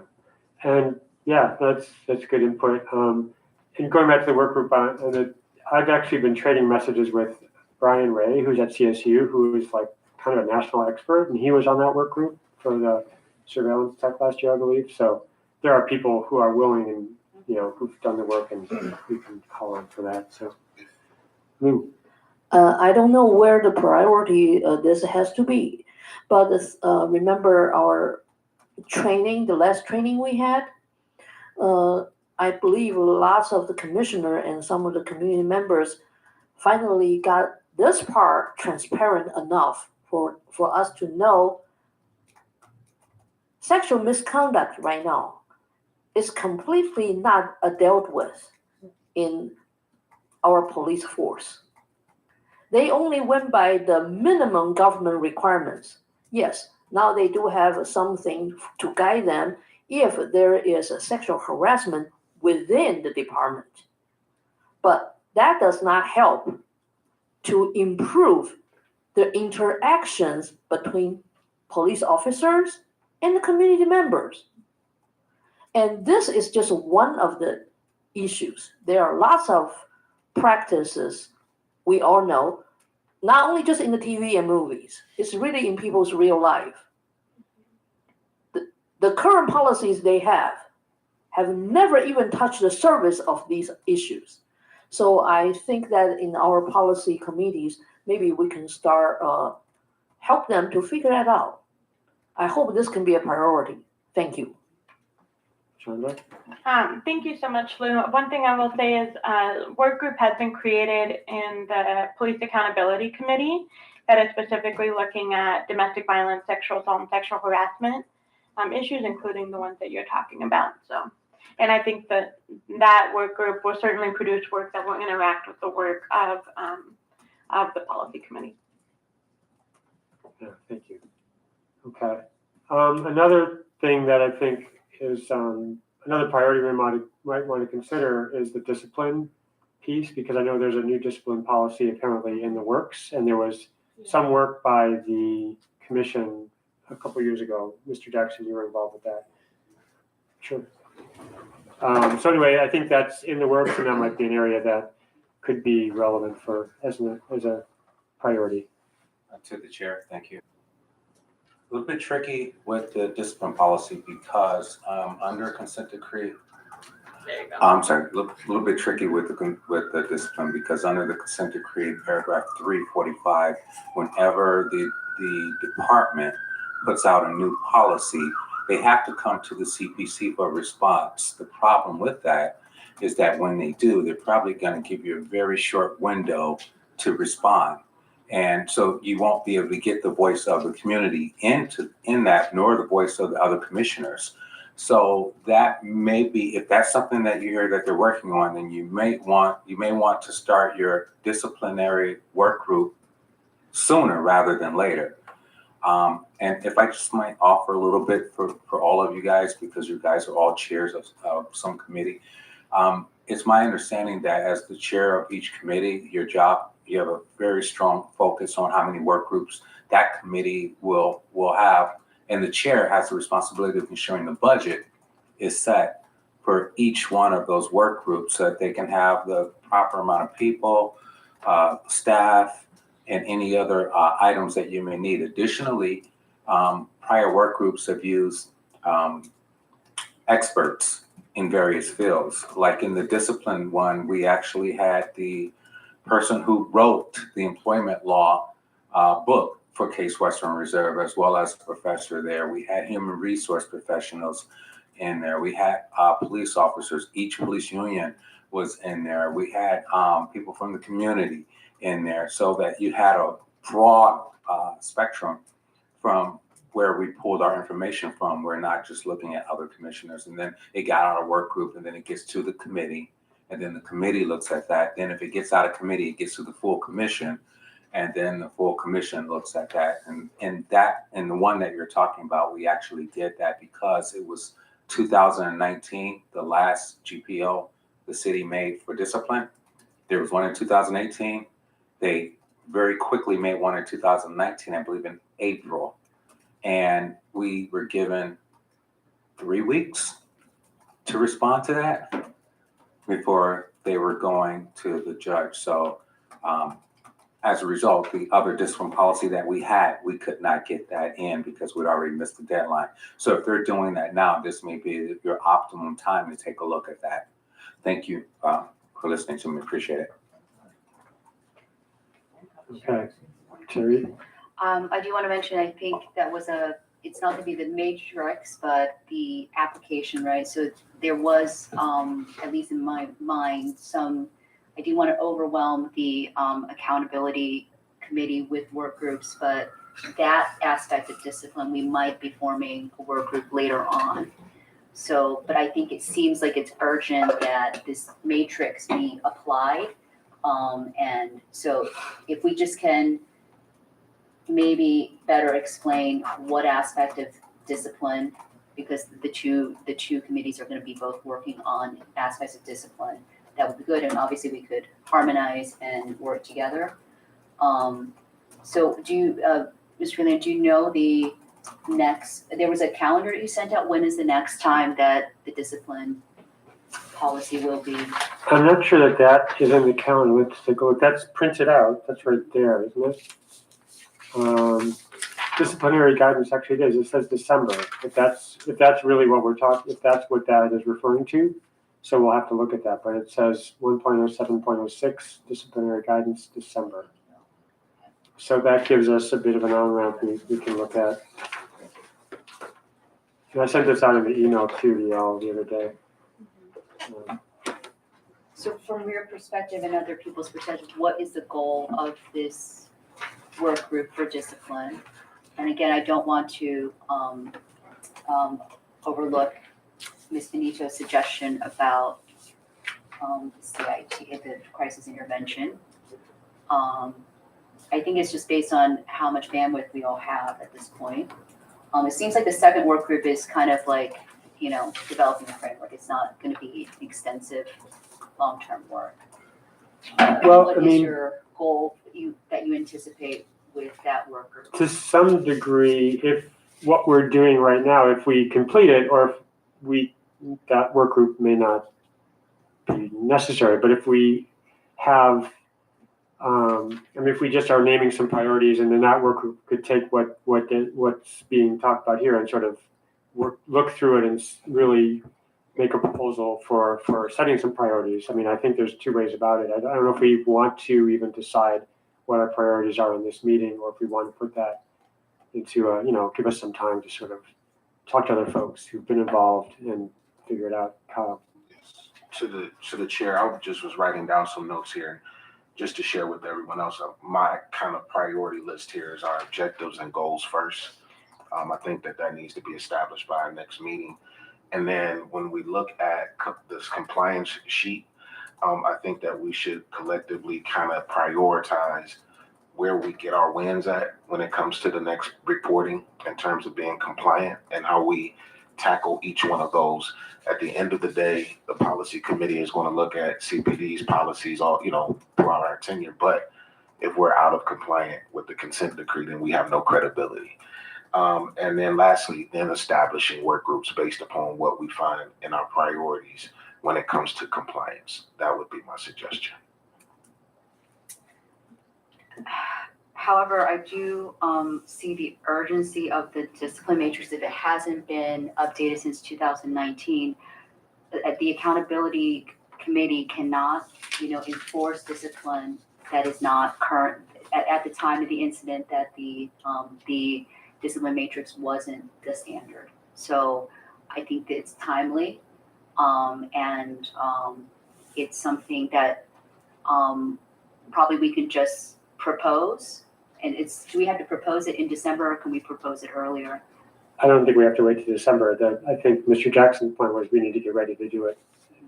And yeah, that's good input. And going back to the work group, I've actually been trading messages with Brian Ray, who's at CSU, who is like kind of a national expert, and he was on that work group for the surveillance tech last year, I believe. So there are people who are willing and who've done the work, and we can call on for that. So, Lou. I don't know where the priority this has to be, but remember our training, the last training we had. I believe lots of the commissioner and some of the community members finally got this part transparent enough for us to know sexual misconduct right now is completely not dealt with in our police force. They only went by the minimum government requirements. Yes, now they do have something to guide them if there is a sexual harassment within the department. But that does not help to improve the interactions between police officers and the community members. And this is just one of the issues. There are lots of practices we all know, not only just in the TV and movies, it's really in people's real life. The current policies they have never even touched the surface of these issues. So I think that in our policy committees, maybe we can start help them to figure that out. I hope this can be a priority. Thank you. Shandra? Thank you so much, Lou. One thing I will say is a work group has been created in the Police Accountability Committee that is specifically looking at domestic violence, sexual assault, and sexual harassment issues, including the ones that you're talking about. So, and I think that work group will certainly produce work that will interact with the work of the policy committee. Yeah, thank you. Okay. Another thing that I think is another priority we might want to consider is the discipline piece, because I know there's a new discipline policy apparently in the works, and there was some work by the commission a couple years ago. Mr. Jackson, you were involved with that. Sure. So anyway, I think that's in the works, and that might be an area that could be relevant for as a priority. To the chair, thank you. A little bit tricky with the discipline policy because under consent decree. I'm sorry, a little bit tricky with the discipline because under the consent decree, paragraph 345, whenever the department puts out a new policy, they have to come to the CPC for a response. The problem with that is that when they do, they're probably going to give you a very short window to respond. And so you won't be able to get the voice of the community in that, nor the voice of the other commissioners. So that may be, if that's something that you hear that they're working on, then you may want to start your disciplinary work group sooner rather than later. And if I just might offer a little bit for all of you guys, because you guys are all chairs of some committee, it's my understanding that as the chair of each committee, your job, you have a very strong focus on how many work groups that committee will have, and the chair has the responsibility of ensuring the budget is set for each one of those work groups so that they can have the proper amount of people, staff, and any other items that you may need. Additionally, prior work groups have used experts in various fields. Like in the discipline one, we actually had the person who wrote the employment law book for Case Western Reserve, as well as a professor there. We had human resource professionals in there. We had police officers. Each police union was in there. We had people from the community in there, so that you had a broad spectrum from where we pulled our information from. We're not just looking at other commissioners. And then it got out of work group, and then it gets to the committee. And then the committee looks at that. Then if it gets out of committee, it gets to the full commission. And then the full commission looks at that. And the one that you're talking about, we actually did that because it was 2019, the last GPO the city made for discipline. There was one in 2018. They very quickly made one in 2019, I believe in April. And we were given 3 weeks to respond to that before they were going to the judge. So as a result, the other discipline policy that we had, we could not get that in because we'd already missed the deadline. So if they're doing that now, this may be your optimum time to take a look at that Thank you for listening to me. Appreciate it. Okay, Teri? I do want to mention, I think that was it's not going to be the matrix, but the application, right? So there was, at least in my mind, I do want to overwhelm the accountability committee with work groups, but that aspect of discipline, we might be forming a work group later on. So, but I think it seems like it's urgent that this matrix be applied. And so if we just can maybe better explain what aspect of discipline, because the two committees are going to be both working on aspects of discipline, that would be good. And obviously we could harmonize and work together. So do you, Mr. Lier, do you know there was a calendar you sent out. When is the next time that the discipline policy will be? I'm not sure that is in the calendar. Let's take a look. That's printed out. That's right there, isn't it? Disciplinary guidance actually it is. It says December. If that's really what we're talking, if that's what that is referring to, so we'll have to look at that. But it says 1.07.06 disciplinary guidance December. So that gives us a bit of an on-ramp we can look at. And I sent this out in the email to y'all the other day. So from your perspective and other people's perspective, what is the goal of this work group for discipline? And again, I don't want to overlook Ms. Benito's suggestion about CIT, the crisis intervention. I think it's just based on how much bandwidth we all have at this point. It seems like the second work group is kind of like, developing a framework. It's not going to be extensive long-term work. Well, what is your goal that you anticipate with that work group? To some degree, if what we're doing right now, if we complete it, or if that work group may not be necessary, but if we have, if we just are naming some priorities, and then that work group could take what's being talked about here and sort of look through it and really make a proposal for setting some priorities. I think there's two ways about it. I don't know if we want to even decide what our priorities are in this meeting, or if we want to put that into give us some time to sort of talk to other folks who've been involved and figure it out. Kyle. To the chair, I just was writing down some notes here just to share with everyone else. My kind of priority list here is our objectives and goals first. I think that needs to be established by our next meeting. And then when we look at this compliance sheet, I think that we should collectively kind of prioritize where we get our wins at when it comes to the next reporting in terms of being compliant, and how we tackle each one of those. At the end of the day, the policy committee is going to look at CPD's policies all, throughout our tenure. But if we're out of compliant with the consent decree, then we have no credibility. And then lastly, establishing work groups based upon what we find in our priorities when it comes to compliance. That would be my suggestion. However, I do see the urgency of the discipline matrix. If it hasn't been updated since 2019, the accountability committee cannot, enforce discipline that is not current at the time of the incident, that the discipline matrix wasn't the standard. So I think that it's timely, and it's something that probably we can just propose. And do we have to propose it in December, or can we propose it earlier? I don't think we have to wait to December. I think Mr. Jackson's point was we need to get ready to do it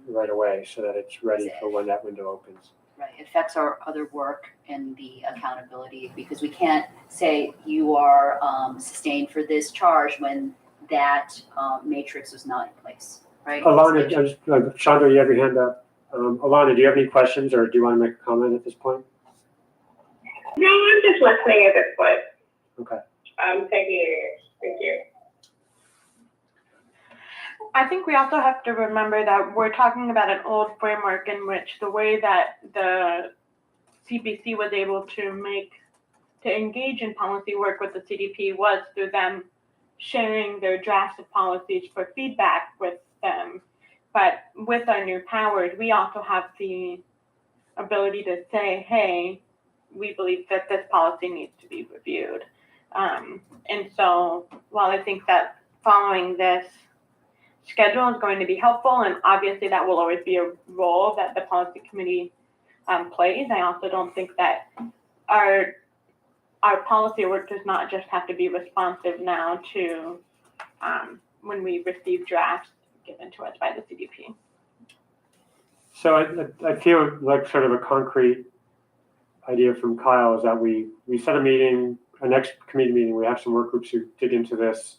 right away so that it's ready for when that window opens. Right, it affects our other work and the accountability, because we can't say you are sustained for this charge when that matrix was not in place, right? Alana, Shandra, you have your hand up. Alana, do you have any questions, or do you want to make a comment at this point? No, I'm just listening at this point. Okay. I'm taking it. Thank you. I think we also have to remember that we're talking about an old framework in which the way that the CPC was able to engage in policy work with the CDP was through them sharing their drafts of policies for feedback with them. But with our new powers, we also have the ability to say, hey, we believe that this policy needs to be reviewed. And so while I think that following this schedule is going to be helpful, and obviously that will always be a role that the policy committee plays, I also don't think that our policy work does not just have to be responsive now to when we receive drafts given to us by the CDP. So I feel like sort of a concrete idea from Kyle is that we set a meeting, a next committee meeting, we have some work groups who dig into this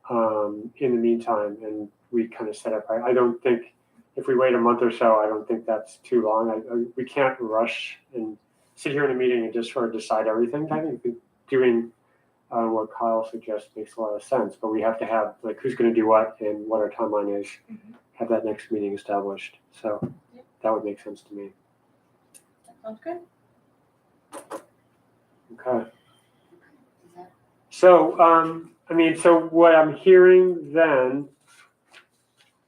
in the meantime, and we kind of set up. I don't think if we wait a month or so, I don't think that's too long. We can't rush and sit here in a meeting and just sort of decide everything. I think doing what Kyle suggests makes a lot of sense, but we have to have like who's going to do what and what our timeline is, have that next meeting established. So that would make sense to me. That sounds good. Okay. So, so what I'm hearing then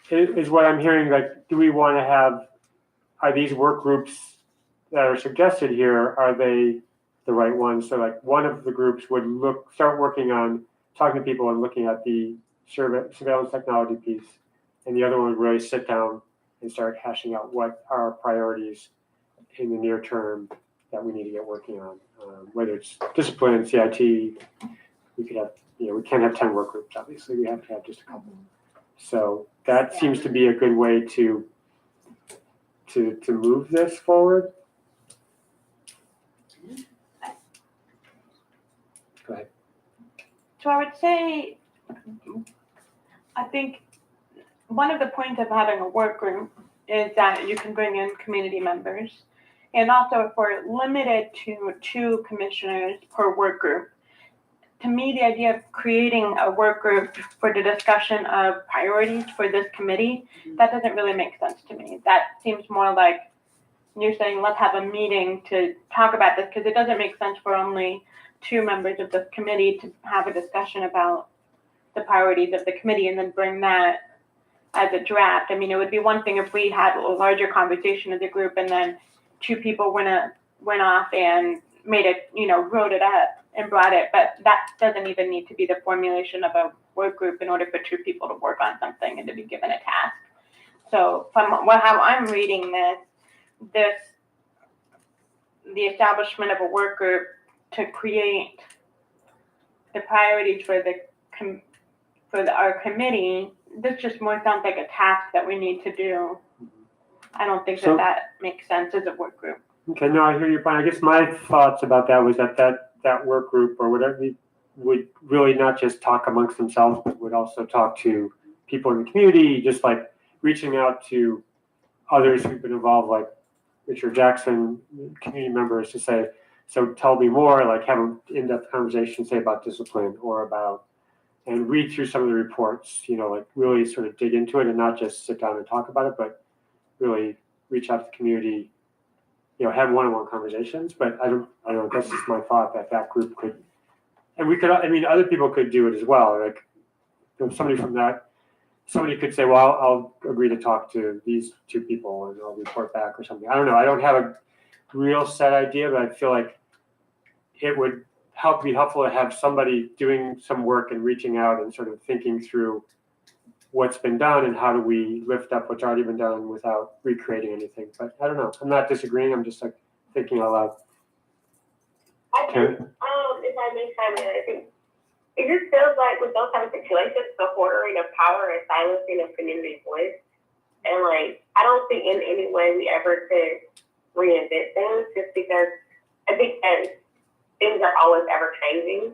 is what I'm hearing, like, do we want to have, are these work groups that are suggested here, are they the right ones? So like one of the groups would start working on talking to people and looking at the surveillance technology piece. And the other one would really sit down and start hashing out what are our priorities in the near term that we need to get working on, whether it's discipline, CIT. We could have, we can't have 10 work groups, obviously. We have to have just a couple. So that seems to be a good way to move this forward. Go ahead. So I would say, I think one of the points of having a work group is that you can bring in community members. And also if we're limited to 2 commissioners per work group, to me, the idea of creating a work group for the discussion of priorities for this committee, that doesn't really make sense to me. That seems more like you're saying, let's have a meeting to talk about this, because it doesn't make sense for only 2 members of the committee to have a discussion about the priorities of the committee and then bring that as a draft. I mean, it would be one thing if we had a larger conversation as a group and then 2 people went off and made it, wrote it up and brought it, but that doesn't even need to be the formulation of a work group in order for 2 people to work on something and to be given a task. So from how I'm reading the establishment of a work group to create the priorities for our committee, this just more sounds like a task that we need to do. I don't think that makes sense as a work group. Okay, no, I hear your point. I guess my thoughts about that was that work group or whatever would really not just talk amongst themselves, but would also talk to people in the community, just like reaching out to others who've been involved, like Richard Jackson, community members, to say, so tell me more, like have an in-depth conversation, say about discipline or about, and read through some of the reports, like really sort of dig into it and not just sit down and talk about it, but really reach out to the community, have one-on-one conversations. But I don't know, that's just my thought that group could, and we could, other people could do it as well. Like somebody could say, well, I'll agree to talk to these 2 people and I'll report back or something. I don't know. I don't have a real set idea, but I feel like it would be helpful to have somebody doing some work and reaching out and sort of thinking through what's been done and how do we lift up what's already been done without recreating anything. But I don't know. I'm not disagreeing. I'm just like thinking out loud. I think, if I may chime in, I think it just feels like with those type of situations, the hoarding of power and silencing of community voice. And like, I don't think in any way we ever could reinvent things, just because I think that things are always ever changing.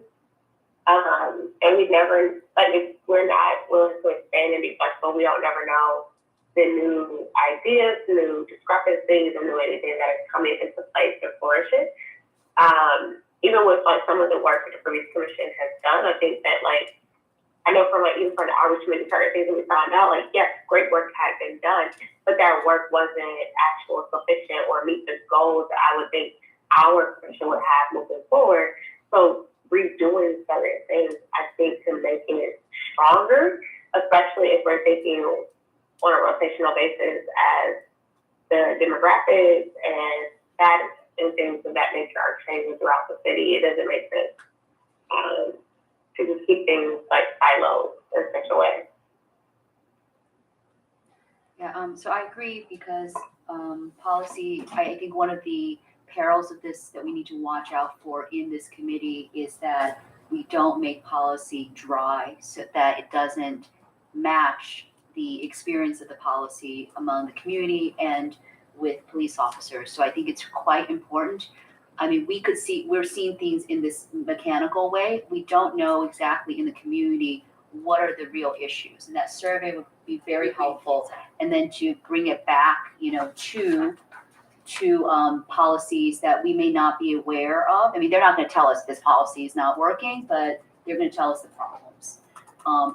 And we never, if we're not willing to expand and be flexible, we don't never know the new ideas, new discrepancies, or new anything that is coming into place to fruition. Even with some of the work that the previous commission has done, I think that I know from even from the outreach committee, certain things that we found out, yes, great work had been done, but that work wasn't actual sufficient or meet the goals that I would think our commission would have moving forward. So redoing certain things, I think, to make it stronger, especially if we're thinking on a rotational basis as the demographics and status and things of that nature are changing throughout the city. It doesn't make sense to just keep things like silos in such a way. Yeah, so I agree because policy, I think one of the perils of this that we need to watch out for in this committee is that we don't make policy dry so that it doesn't match the experience of the policy among the community and with police officers. So I think it's quite important. I mean, we're seeing things in this mechanical way. We don't know exactly in the community what are the real issues. And that survey would be very helpful. And then to bring it back, to policies that we may not be aware of. I mean, they're not going to tell us this policy is not working, but they're going to tell us the problems.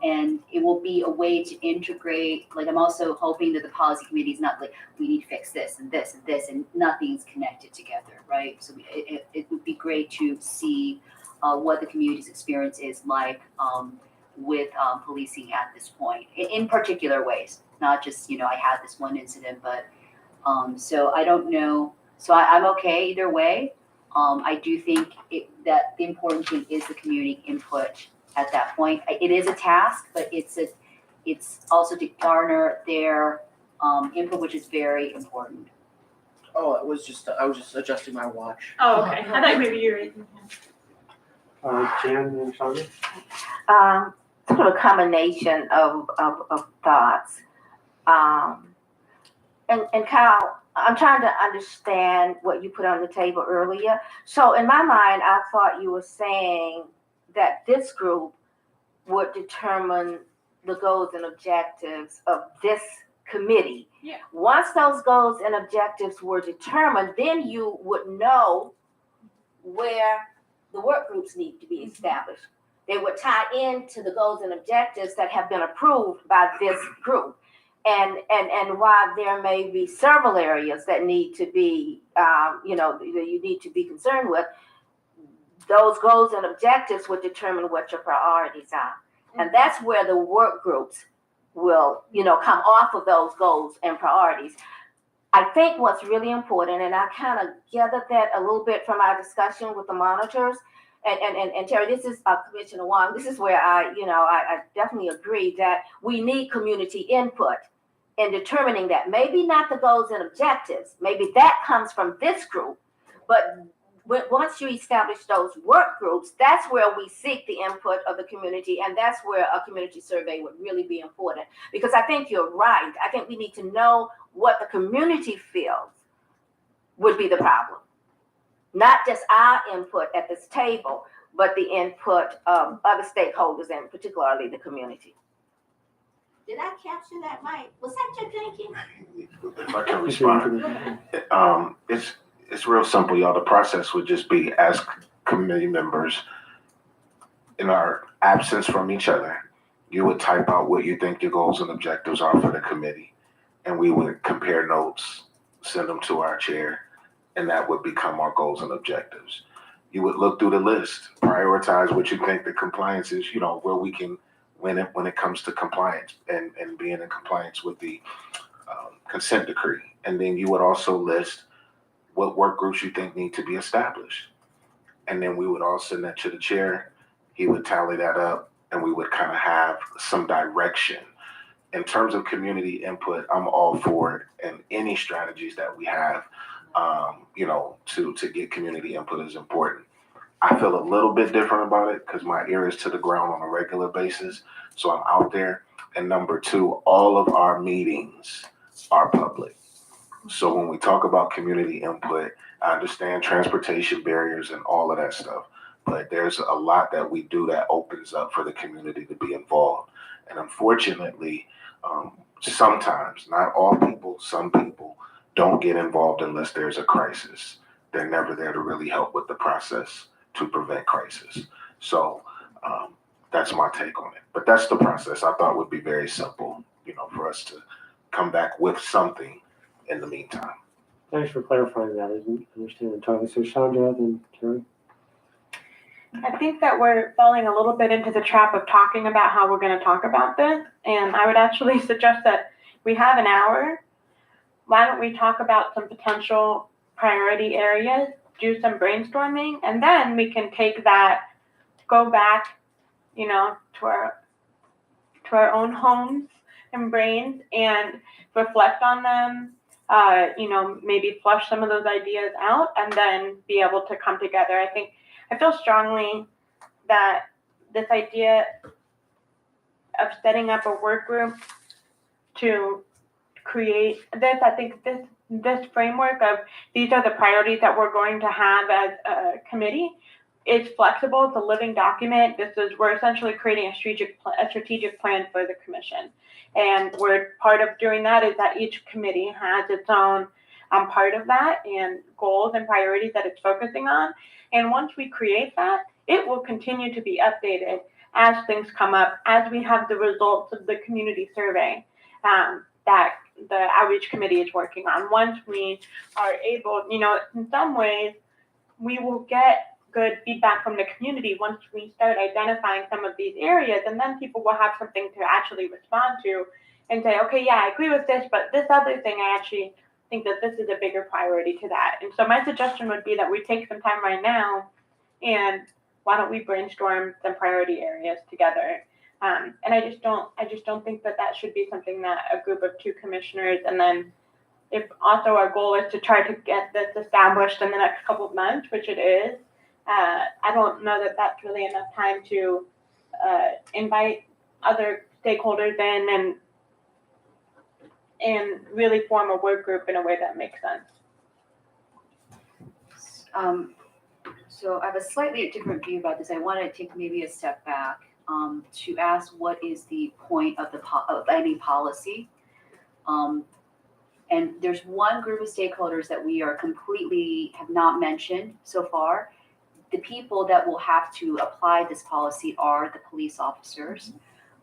And it will be a way to integrate, like I'm also hoping that the policy committee is not like, we need to fix this and this and this, and nothing's connected together, right? So it would be great to see what the community's experience is like with policing at this point, in particular ways, not just, I had this one incident, but so I don't know. So I'm okay either way. I do think that the important thing is the community input at that point. It is a task, but it's also to garner their input, which is very important. Oh, I was just adjusting my watch. Oh, okay. I thought maybe you were raising your hand. Jan and Shandra? Sort of a combination of thoughts. And Kyle, I'm trying to understand what you put on the table earlier. So in my mind, I thought you were saying that this group would determine the goals and objectives of this committee. Yeah. Once those goals and objectives were determined, then you would know where the work groups need to be established. They would tie into the goals and objectives that have been approved by this group. And while there may be several areas that need to be, you need to be concerned with, those goals and objectives would determine what your priorities are. And that's where the work groups will, come off of those goals and priorities. I think what's really important, and I kind of gathered that a little bit from our discussion with the monitors, and Teri, this is Commissioner Wang, this is where I definitely agree that we need community input in determining that. Maybe not the goals and objectives, maybe that comes from this group, but once you establish those work groups, that's where we seek the input of the community, and that's where a community survey would really be important. Because I think you're right. I think we need to know what the community feels would be the problem. Not just our input at this table, but the input of other stakeholders, and particularly the community. Did I capture that right? Was that your thinking? If I can respond, it's real simple, y'all. The process would just be, as committee members, in our absence from each other, you would type out what you think your goals and objectives are for the committee, and we would compare notes, send them to our chair, and that would become our goals and objectives. You would look through the list, prioritize what you think the compliance is, where we can win it when it comes to compliance and being in compliance with the consent decree. And then you would also list what work groups you think need to be established. And then we would all send that to the chair. He would tally that up, and we would kind of have some direction. In terms of community input, I'm all for it, and any strategies that we have, to get community input is important. I feel a little bit different about it because my ear is to the ground on a regular basis, so I'm out there. And number two, all of our meetings are public. So when we talk about community input, I understand transportation barriers and all of that stuff, but there's a lot that we do that opens up for the community to be involved. And unfortunately, sometimes, not all people, some people don't get involved unless there's a crisis. They're never there to really help with the process to prevent crisis. So that's my take on it. But that's the process I thought would be very simple, for us to come back with something in the meantime. Thanks for clarifying that. I didn't understand entirely. So Shandra, then Teri. I think that we're falling a little bit into the trap of talking about how we're going to talk about this. And I would actually suggest that we have an hour. Why don't we talk about some potential priority areas, do some brainstorming, and then we can take that, go back, to our own homes and brains and reflect on them, maybe flush some of those ideas out and then be able to come together. I feel strongly that this idea of setting up a work group to create this, I think this framework of these are the priorities that we're going to have as a committee is flexible. It's a living document. We're essentially creating a strategic plan for the commission. And part of doing that is that each committee has its own part of that and goals and priorities that it's focusing on. And once we create that, it will continue to be updated as things come up, as we have the results of the community survey that the outreach committee is working on. Once we are able, in some ways, we will get good feedback from the community once we start identifying some of these areas, and then people will have something to actually respond to and say, okay, yeah, I agree with this, but this other thing, I actually think that this is a bigger priority to that. And so my suggestion would be that we take some time right now and why don't we brainstorm some priority areas together? And I just don't think that should be something that a group of 2 commissioners, and then if also our goal is to try to get this established in the next couple of months, which it is, I don't know that that's really enough time to invite other stakeholders in and really form a work group in a way that makes sense. So I have a slightly different view about this. I want to take maybe a step back to ask what is the point of any policy. And there's one group of stakeholders that we have not mentioned so far. The people that will have to apply this policy are the police officers.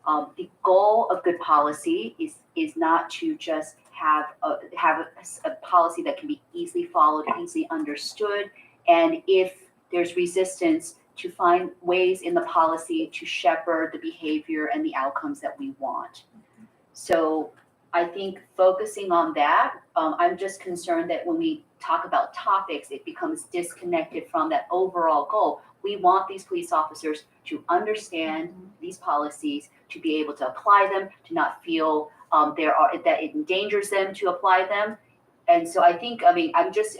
The goal of good policy is not to just have a policy that can be easily followed, easily understood, and if there's resistance, to find ways in the policy to shepherd the behavior and the outcomes that we want. So I think focusing on that, I'm just concerned that when we talk about topics, it becomes disconnected from that overall goal. We want these police officers to understand these policies, to be able to apply them, to not feel that it endangers them to apply them. And so I think, I'm just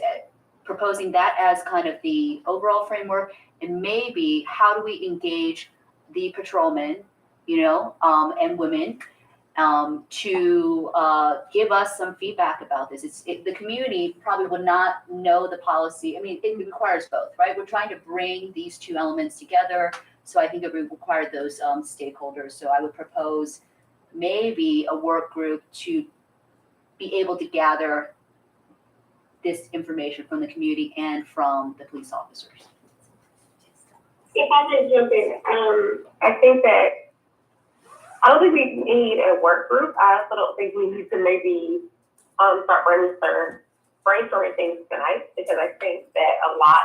proposing that as kind of the overall framework, and maybe how do we engage the patrolmen, and women, to give us some feedback about this. The community probably would not know the policy. It requires both, right? We're trying to bring these 2 elements together. So I think it would require those stakeholders. So I would propose maybe a work group to be able to gather this information from the community and from the police officers. If I can jump in, I think that I don't think we need a work group. I also don't think we need to maybe start brainstorming things tonight, because I think that a lot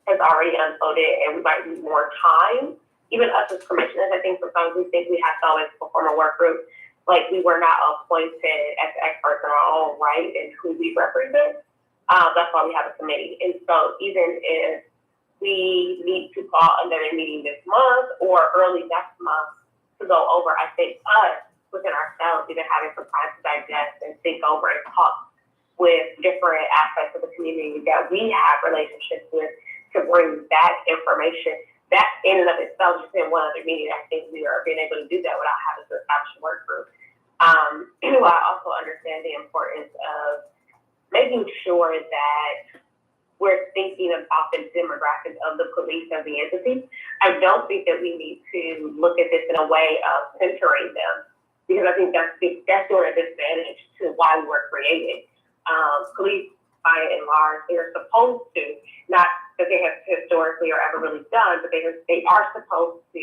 has already unfolded and we might need more time. Even us as commissioners, I think sometimes we think we have to always perform a work group like we were not appointed as experts in our own right and who we represent. That's why we have a committee. And so even if we need to call another meeting this month or early next month to go over, I think us within ourselves, even having some time to digest and think over and talk with different aspects of the community that we have relationships with, to bring that information, that in and of itself, just in one other meeting, I think we are being able to do that without having to establish a work group. I also understand the importance of making sure that we're thinking about the demographics of the police as the entity. I don't think that we need to look at this in a way of censoring them, because I think that's doing a disadvantage to why we were created. Police, by and large, they're supposed to, not that they have historically or ever really done, but they are supposed to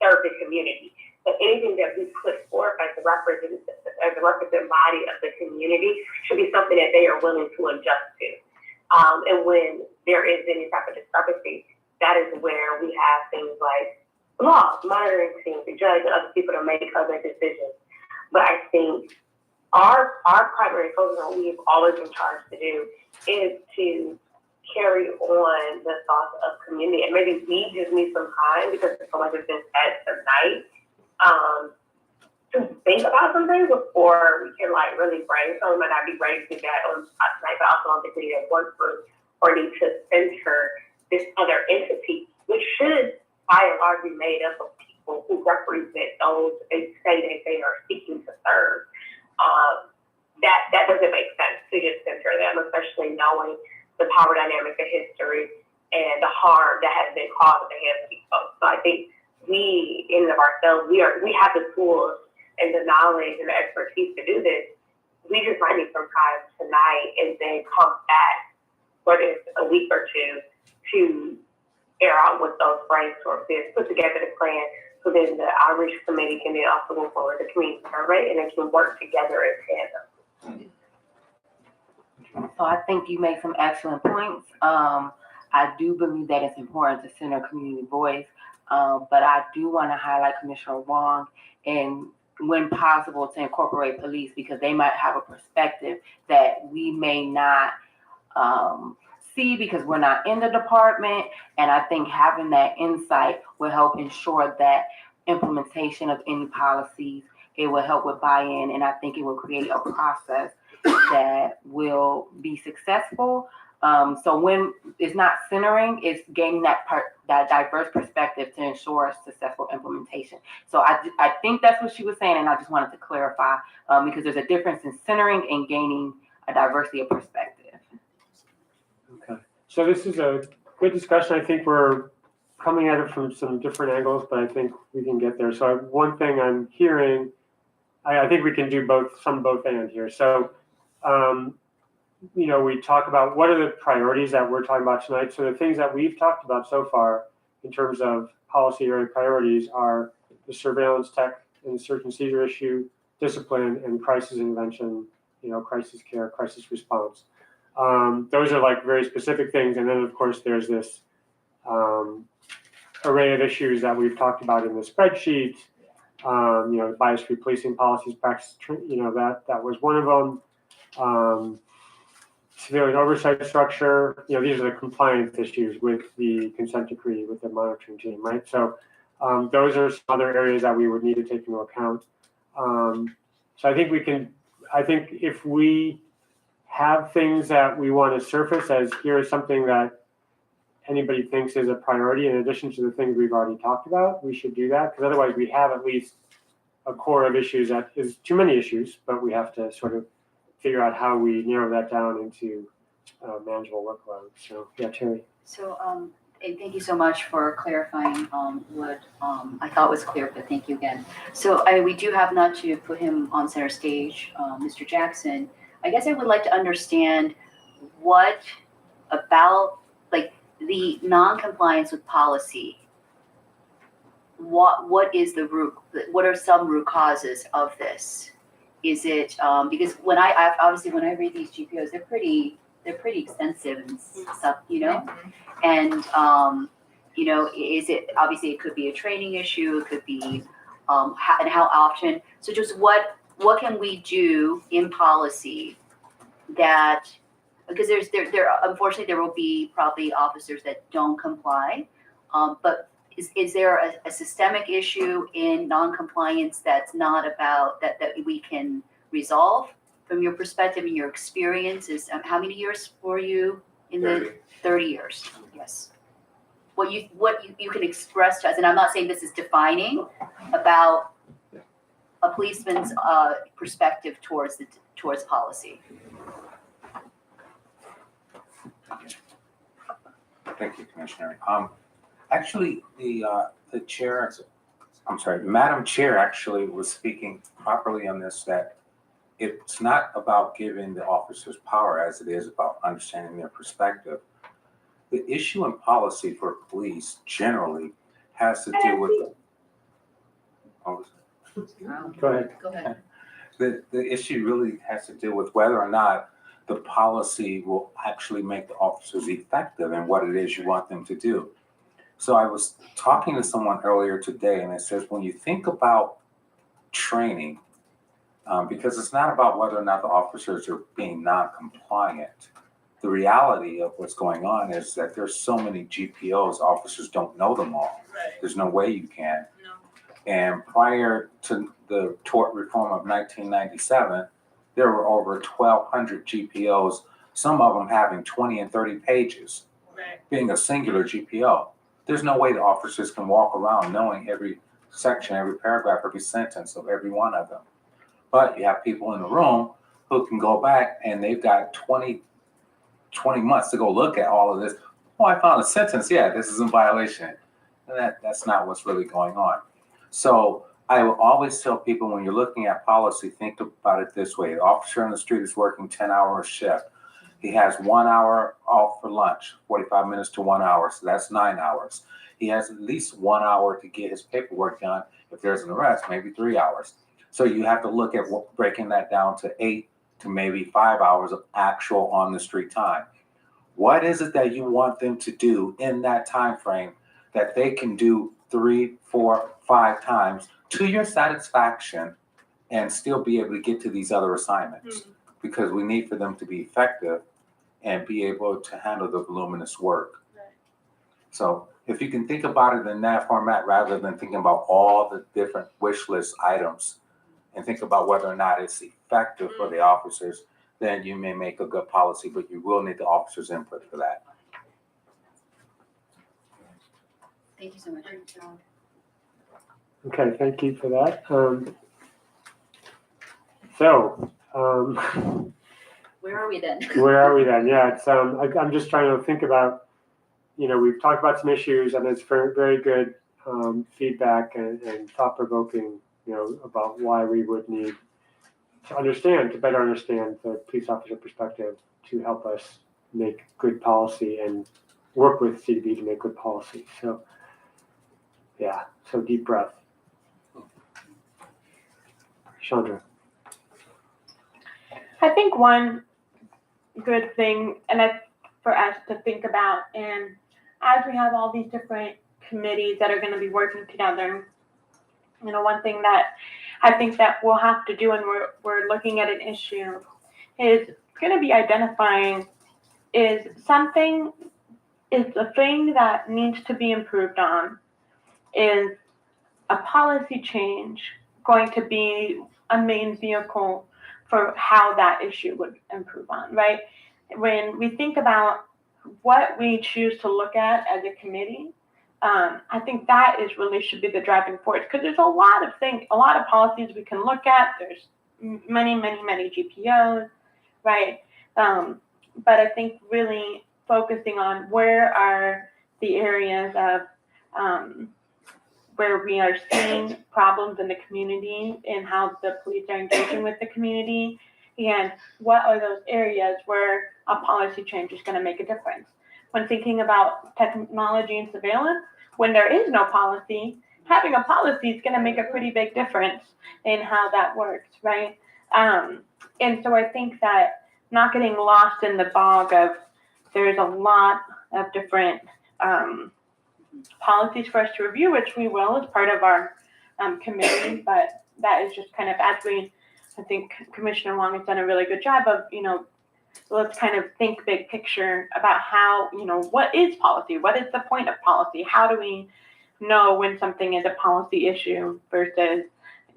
serve the community. So anything that we put forth as a representative body of the community should be something that they are willing to adjust to. And when there is any type of discrepancy, that is where we have things like laws, monitoring teams, the judge, and other people to make other decisions. But I think our primary focus on what we've always been charged to do is to carry on the thoughts of community. And maybe we just need some time because it's so much has been said tonight, to think about something before we can like really brainstorm. We might not be ready to do that on tonight, but also on the day at one group or need to center this other entity, which should by and large be made up of people who represent those they say that they are seeking to serve. That doesn't make sense to just center them, especially knowing the power dynamics of history and the harm that has been caused at the hands of these folks. So I think we, in and of ourselves, we have the tools and the knowledge and the expertise to do this. We just might need some time tonight and then come back, whether it's a week or two, to air out what those brainstorms is, put together the plan, so then the outreach committee can then also go forward the community survey and it can work together in tandem. So I think you made some excellent points. I do believe that it's important to center community voice, but I do want to highlight Commissioner Wang and when possible to incorporate police because they might have a perspective that we may not see because we're not in the department. And I think having that insight will help ensure that implementation of any policies, it will help with buy-in, and I think it will create a process that will be successful. So when it's not centering, it's gaining that diverse perspective to ensure successful implementation. So I think that's what she was saying, and I just wanted to clarify because there's a difference in centering and gaining a diversity of perspective. Okay, so this is a good discussion. I think we're coming at it from some different angles, but I think we can get there. So one thing I'm hearing, I think we can do both and here. So, we talk about what are the priorities that we're talking about tonight. So the things that we've talked about so far in terms of policy area priorities are the surveillance tech and the search and seizure issue, discipline, and crisis intervention, crisis care, crisis response. Those are like very specific things. And then of course there's this array of issues that we've talked about in the spreadsheet, bias-free policing policies, practice, that was one of them. Civilian oversight structure, these are the compliance issues with the consent decree, with the monitoring team, right? So those are some other areas that we would need to take into account. So I think if we have things that we want to surface as here is something that anybody thinks is a priority in addition to the things we've already talked about, we should do that because otherwise we have at least a core of issues that is too many issues, but we have to sort of figure out how we narrow that down into manageable workload. So yeah, Teri. So, and thank you so much for clarifying what I thought was clear, but thank you again. So we do have, not to put him on center stage, Mr. Jackson, I guess I would like to understand what about like the non-compliance with policy, what is the root, what are some root causes of this? Is it because when I read these GPOs, they're pretty extensive and stuff, and is it obviously it could be a training issue, it could be and how often. So just what can we do in policy that, because there unfortunately there will be probably officers that don't comply, but is there a systemic issue in non-compliance that's not about that we can resolve from your perspective and your experiences? How many years were you in 30 years? Yes. What you can express to us, and I'm not saying this is defining about a policeman's perspective towards policy. Thank you, Commissioner. Actually, the chair, Madam Chair actually was speaking properly on this, that it's not about giving the officers power as it is about understanding their perspective. The issue in policy for police generally has to do with Go ahead. Go ahead. The issue really has to do with whether or not the policy will actually make the officers effective and what it is you want them to do. So I was talking to someone earlier today, and it says when you think about training, Because it's not about whether or not the officers are being non-compliant. The reality of what's going on is that there's so many GPOs, officers don't know them all. Right. There's no way you can. No. And prior to the tort reform of 1997, there were over 1,200 GPOs, some of them having 20 and 30 pages, Right. being a singular GPO. There's no way the officers can walk around knowing every section, every paragraph, every sentence of every one of them. But you have people in the room who can go back and they've got 20 months to go look at all of this. Oh, I found a sentence. Yeah, this is in violation. And that's not what's really going on. So I will always tell people when you're looking at policy, think about it this way. The officer on the street is working 10-hour shift. He has 1 hour off for lunch, 45 minutes to 1 hour. So that's 9 hours. He has at least 1 hour to get his paperwork done. If there's an arrest, maybe 3 hours. So you have to look at breaking that down to 8 to maybe 5 hours of actual on the street time. What is it that you want them to do in that time frame that they can do 3, 4, 5 times to your satisfaction and still be able to get to these other assignments? Because we need for them to be effective and be able to handle the voluminous work. Right. So if you can think about it in that format rather than thinking about all the different wish list items and think about whether or not it's effective for the officers, then you may make a good policy, but you will need the officers' input for that. Thank you so much. Okay, thank you for that. Where are we then? Where are we then? Yeah, it's I'm just trying to think about, we've talked about some issues and it's very, very good feedback and thought-provoking, about why we would need to better understand the police officer perspective to help us make good policy and work with CDB to make good policy. So, yeah, so deep breath. Shandra. I think one good thing, and that's for us to think about, and as we have all these different committees that are going to be working together, one thing that I think that we'll have to do when we're looking at an issue is going to be identifying is the thing that needs to be improved on, is a policy change going to be a main vehicle for how that issue would improve on, right? When we think about what we choose to look at as a committee, I think that should be the driving force, because there's a lot of policies we can look at. There's many, many, many GPOs, right? But I think really focusing on where are the areas of where we are seeing problems in the community and how the police are engaging with the community, and what are those areas where a policy change is going to make a difference. When thinking about technology and surveillance, when there is no policy, having a policy is going to make a pretty big difference in how that works, right? And so I think that not getting lost in the bog of there's a lot of different policies for us to review, which we will as part of our committee, but that is just kind of I think Commissioner Wang has done a really good job of, let's kind of think big picture about how, what is policy? What is the point of policy? How do we know when something is a policy issue versus,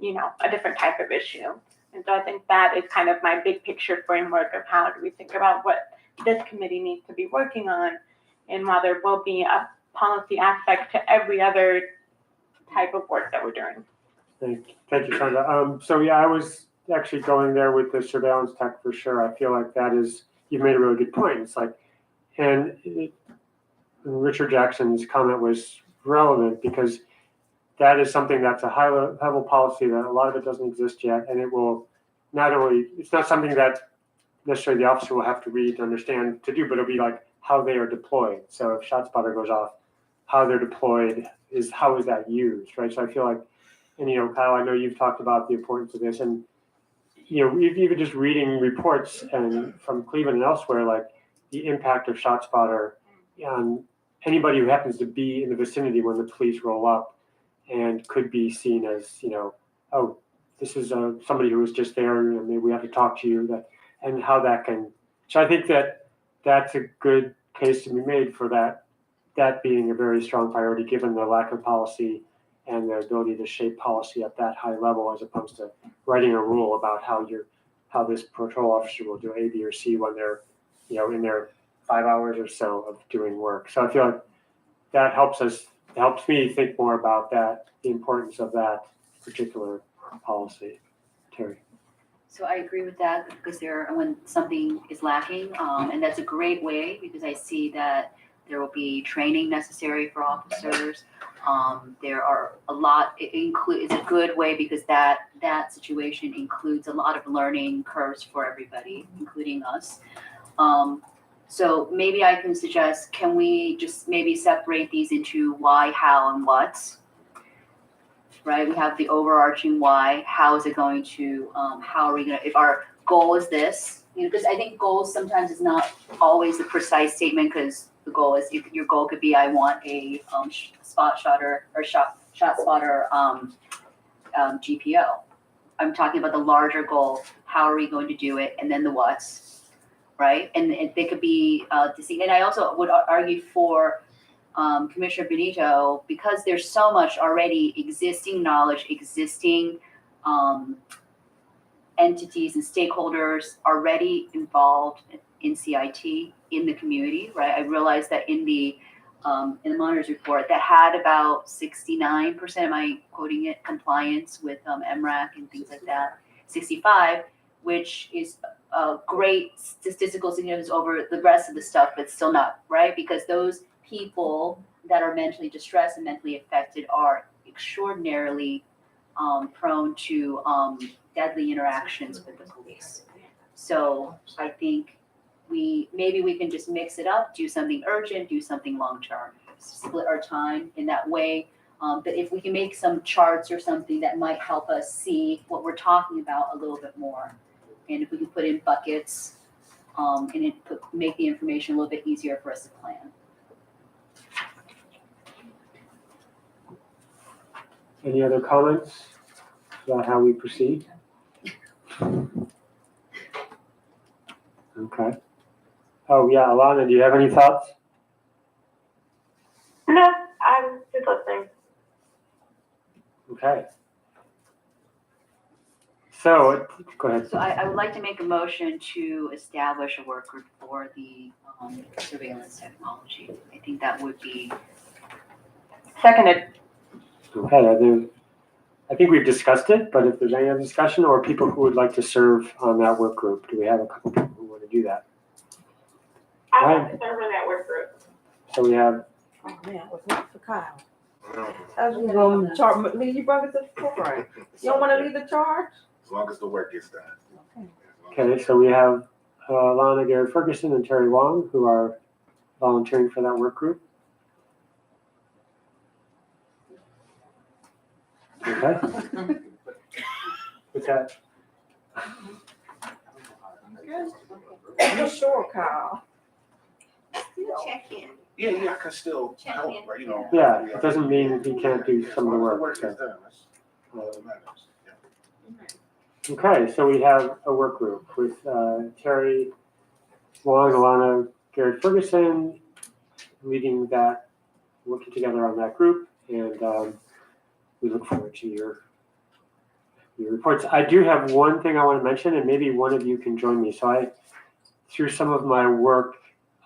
a different type of issue? And so I think that is kind of my big picture framework of how do we think about what this committee needs to be working on. And while there will be a policy aspect to every other type of work that we're doing. Thank you, Sandra. So yeah, I was actually going there with the surveillance tech for sure. I feel like you've made a really good point. It's like, Richard Jackson's comment was relevant because that is something that's a high level policy that a lot of it doesn't exist yet. And it will it's not something that necessarily the officer will have to read to understand to do, but it'll be like how they are deployed. So if ShotSpotter goes off, how they're deployed how is that used, right? So I feel like, and Kyle, I know you've talked about the importance of this, and even just reading reports and from Cleveland and elsewhere, like the impact of ShotSpotter on anybody who happens to be in the vicinity when the police roll up and could be seen as, this is somebody who was just there, and maybe we have to talk to you, and how that can. So I think that's a good case to be made for that being a very strong priority, given the lack of policy and the ability to shape policy at that high level, as opposed to writing a rule about how this patrol officer will do A, B, or C when they're, in their 5 hours or so of doing work. So I feel like that helps me think more about the importance of that particular policy. Teri. So I agree with that because when something is lacking, and that's a great way because I see that there will be training necessary for officers. There are a lot. It's a good way because that situation includes a lot of learning curves for everybody, including us. So maybe I can suggest, can we just maybe separate these into why, how, and what? Right? We have the overarching why. How is it going to? How are we going to? If our goal is this, because I think goals sometimes is not always a precise statement because the goal is your goal could be I want a shot spotter GPO. I'm talking about the larger goal. How are we going to do it? And then the what's, right? And they could be and I also would argue for Commissioner Benito, because there's so much already existing knowledge, existing entities and stakeholders already involved in CIT in the community, right? I realized that in the monitor's report that had about 69%, am I quoting it, compliance with MRAC and things like that, 65, which is a great statistical significance over the rest of the stuff, but still not, right? Because those people that are mentally distressed and mentally affected are extraordinarily prone to deadly interactions with the police. So I think maybe we can just mix it up, do something urgent, do something long-term, split our time in that way. But if we can make some charts or something that might help us see what we're talking about a little bit more. And if we can put in buckets and make the information a little bit easier for us to plan. Any other comments about how we proceed? Okay. Oh, yeah, Alana, do you have any thoughts? No, I'm just listening. Okay. So, go ahead. So I would like to make a motion to establish a work group for the surveillance technology. I think that would be. Seconded. Okay, I think we've discussed it, but if there's any other discussion or people who would like to serve on that work group, do we have a couple people who want to do that? I want to serve on that work group. So we have. Oh man, I was not for Kyle. I was going to lead you brothers to the forefront. You don't want to lead the charge? As long as the work gets done. Okay, so we have Alana, Garrett-Ferguson, and Teri Wang who are volunteering for that work group. Okay. What's that? For sure, Kyle. Check in. Yeah, I can still Check help, in. right, you know. Yeah, it doesn't mean he can't do some of the work. Work so. is done. That's all that matters. Yeah. Okay, so we have a work group with Teri Wang, Alana, Garrett-Ferguson leading that, working together on that group, and we look forward to your reports. I do have one thing I want to mention, and maybe one of you can join me. So through some of my work,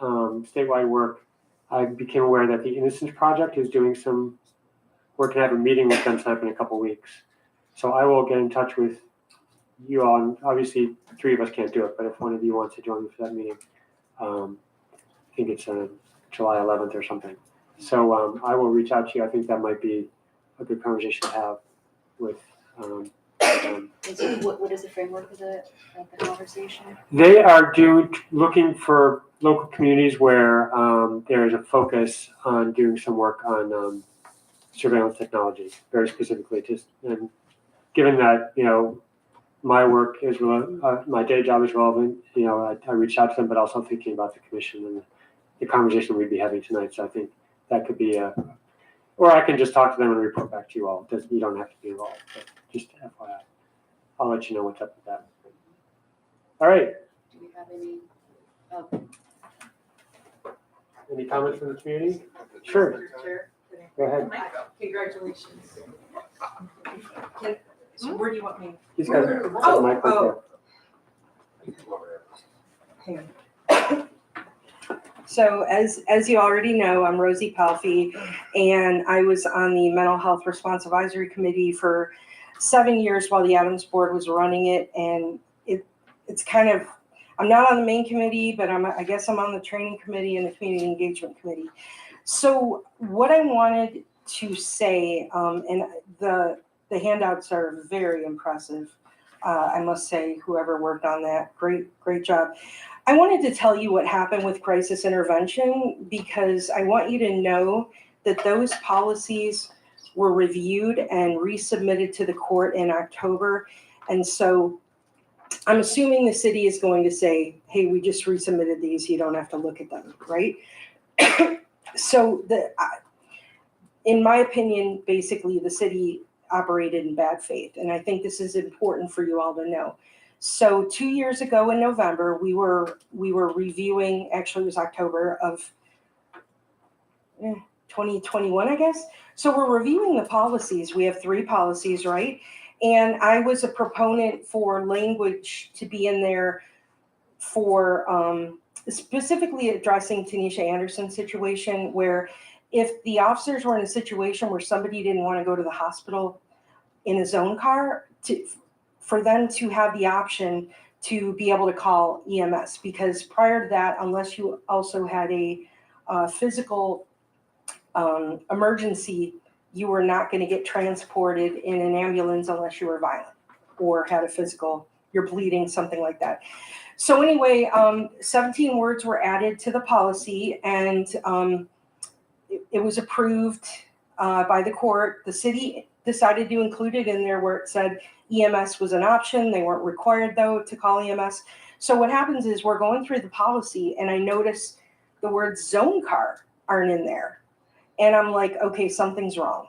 statewide work, I became aware that the Innocence Project is doing some work, and I have a meeting with them sometime in a couple weeks. So I will get in touch with you all, and obviously 3 of us can't do it, but if one of you wants to join me for that meeting, I think it's July 11th or something. So I will reach out to you. I think that might be a good conversation to have with them. What is the framework of the conversation? They are looking for local communities where there is a focus on doing some work on surveillance technology, very specifically. And given that, my work is my day job is relevant, I reached out to them, but also thinking about the commission and the conversation we'd be having tonight. So I think that could be or I can just talk to them and report back to you all. You don't have to be involved, but just FYI. I'll let you know what's up with that. All right, Do we have any? any comments from the community? Sure, go ahead. Congratulations. So where do you want me? He's got a mic right there. So as you already know, I'm Rosie Palfy, and I was on the Mental Health Response Advisory Committee for 7 years while the Adams Board was running it. And it's kind of, I'm not on the main committee, but I guess I'm on the training committee and the community engagement committee. So what I wanted to say, and the handouts are very impressive. I must say, whoever worked on that, great job. I wanted to tell you what happened with crisis intervention because I want you to know that those policies were reviewed and resubmitted to the court in October. And so I'm assuming the city is going to say, hey, we just resubmitted these, you don't have to look at them, right? So in my opinion, basically the city operated in bad faith. And I think this is important for you all to know. So 2 years ago in November, we were reviewing, actually it was October of 2021, I guess. So we're reviewing the policies. We have 3 policies, right? And I was a proponent for language to be in there for specifically addressing Tanisha Anderson's situation, where if the officers were in a situation where somebody didn't want to go to the hospital in his own car, for them to have the option to be able to call EMS, because prior to that, unless you also had a physical emergency, you were not going to get transported in an ambulance unless you were violent or had a physical, you're bleeding, something like that. So anyway, 17 words were added to the policy, and it was approved by the court. The city decided to include it in there where it said EMS was an option. They weren't required, though, to call EMS. So what happens is we're going through the policy, and I notice the word zone car aren't in there. And I'm like, okay, something's wrong.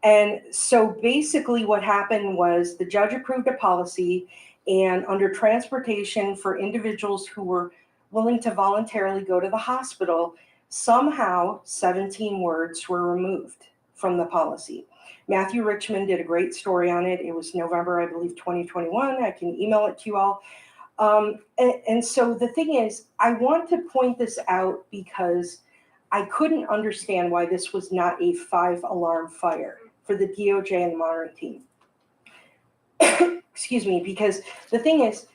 And so basically what happened was the judge approved a policy, and under transportation for individuals who were willing to voluntarily go to the hospital, somehow 17 words were removed from the policy. Matthew Richmond did a great story on it. It was November, I believe, 2021. I can email it to you all. And so the thing is, I want to point this out because I couldn't understand why this was not a 5-alarm fire for the DOJ and the monitoring team. Excuse me, because the thing is,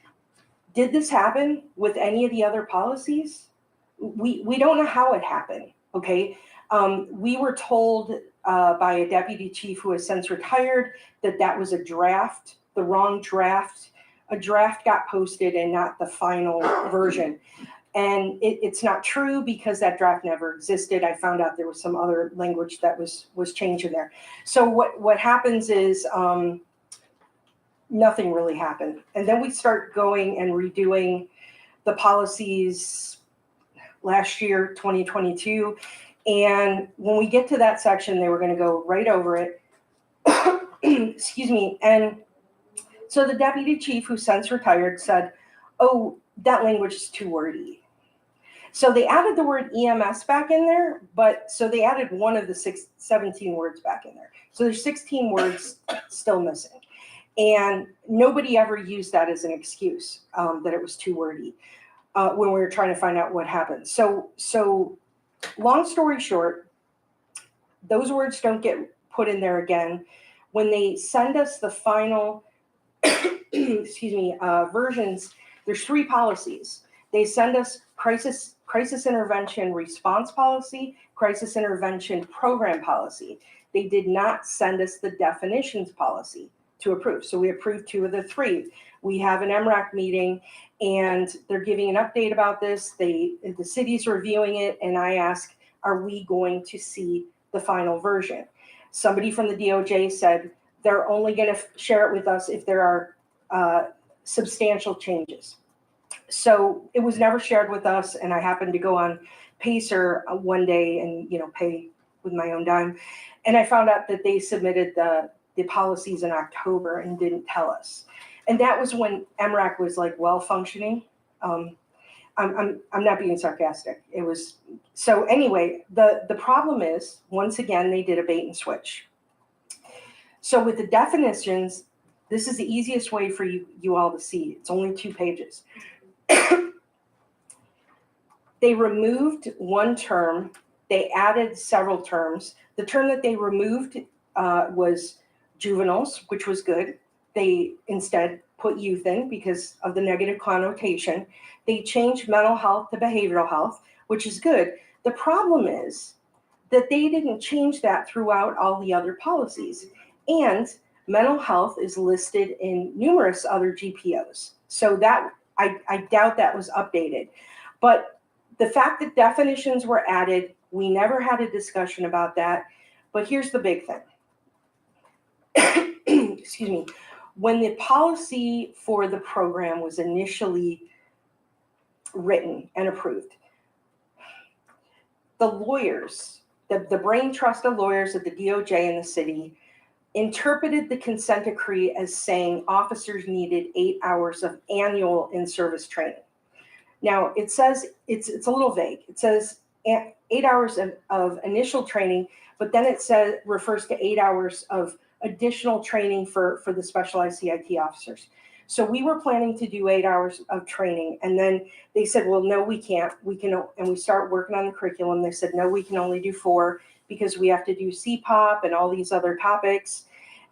did this happen with any of the other policies? We don't know how it happened, okay? We were told by a deputy chief who has since retired that was a draft, the wrong draft. A draft got posted and not the final version. And it's not true because that draft never existed. I found out there was some other language that was changed in there. So what happens is nothing really happened. And then we start going and redoing the policies last year, 2022. And when we get to that section, they were going to go right over it. Excuse me. And so the deputy chief, who since retired, said, oh, that language is too wordy. So they added the word EMS back in there, so they added one of the 17 words back in there. So there's 16 words still missing. And nobody ever used that as an excuse, that it was too wordy, when we were trying to find out what happened. So long story short, those words don't get put in there again. When they send us the final excuse me, versions, there's 3 policies. They send us crisis intervention response policy, crisis intervention program policy. They did not send us the definitions policy to approve. So we approved 2 of the 3. We have an MRAC meeting, and they're giving an update about this. The city's reviewing it, and I ask, are we going to see the final version? Somebody from the DOJ said they're only going to share it with us if there are substantial changes. So it was never shared with us, and I happened to go on Pacer one day and pay with my own dime, and I found out that they submitted the policies in October and didn't tell us. And that was when MRAC was like well functioning. I'm not being sarcastic. It was, so anyway, the problem is, once again, they did a bait and switch. So with the definitions, this is the easiest way for you all to see. It's only 2 pages. They removed one term. They added several terms. The term that they removed was juveniles, which was good. They instead put youth in because of the negative connotation. They changed mental health to behavioral health, which is good. The problem is that they didn't change that throughout all the other policies. And mental health is listed in numerous other GPOs. So that I doubt that was updated. But the fact that definitions were added, we never had a discussion about that. But here's the big thing. Excuse me. When the policy for the program was initially written and approved, the lawyers, the brain trust of lawyers at the DOJ and the city interpreted the consent decree as saying officers needed 8 hours of annual in-service training. Now, it says, it's a little vague. It says 8 hours of initial training, but then it says, refers to 8 hours of additional training for the specialized CIT officers. So we were planning to do 8 hours of training, and then they said, well, no, we can't. And we start working on the curriculum. They said, no, we can only do 4 because we have to do CPOP and all these other topics.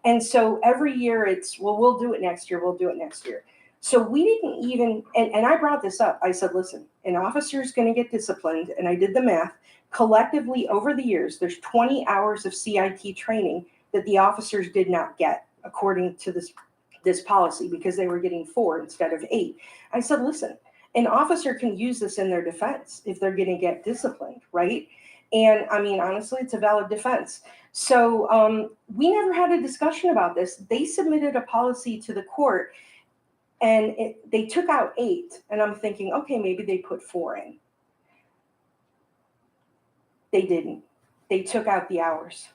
And so every year it's, well, we'll do it next year. We'll do it next year. So we didn't even, and I brought this up. I said, listen, an officer is going to get disciplined. And I did the math. Collectively over the years, there's 20 hours of CIT training that the officers did not get according to this policy because they were getting 4 instead of 8. I said, listen, an officer can use this in their defense if they're going to get disciplined, right? And I mean, honestly, it's a valid defense. So we never had a discussion about this. They submitted a policy to the court and they took out 8. And I'm thinking, okay, maybe they put 4 in. They didn't. They took out the hours.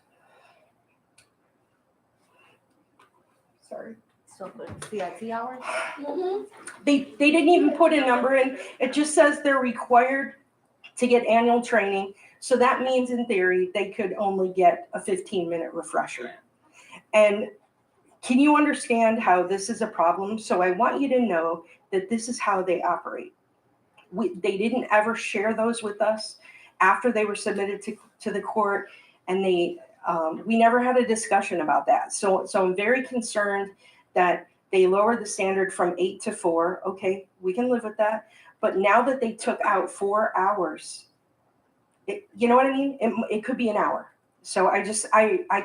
Sorry. So for CIT hours? Mm-hmm. They didn't even put a number in. It just says they're required to get annual training. So that means in theory, they could only get a 15-minute refresher. And can you understand how this is a problem? So I want you to know that this is how they operate. They didn't ever share those with us after they were submitted to the court. And we never had a discussion about that. So I'm very concerned that they lowered the standard from 8 to 4. Okay, we can live with that. But now that they took out 4 hours, you know what I mean? It could be an hour. So I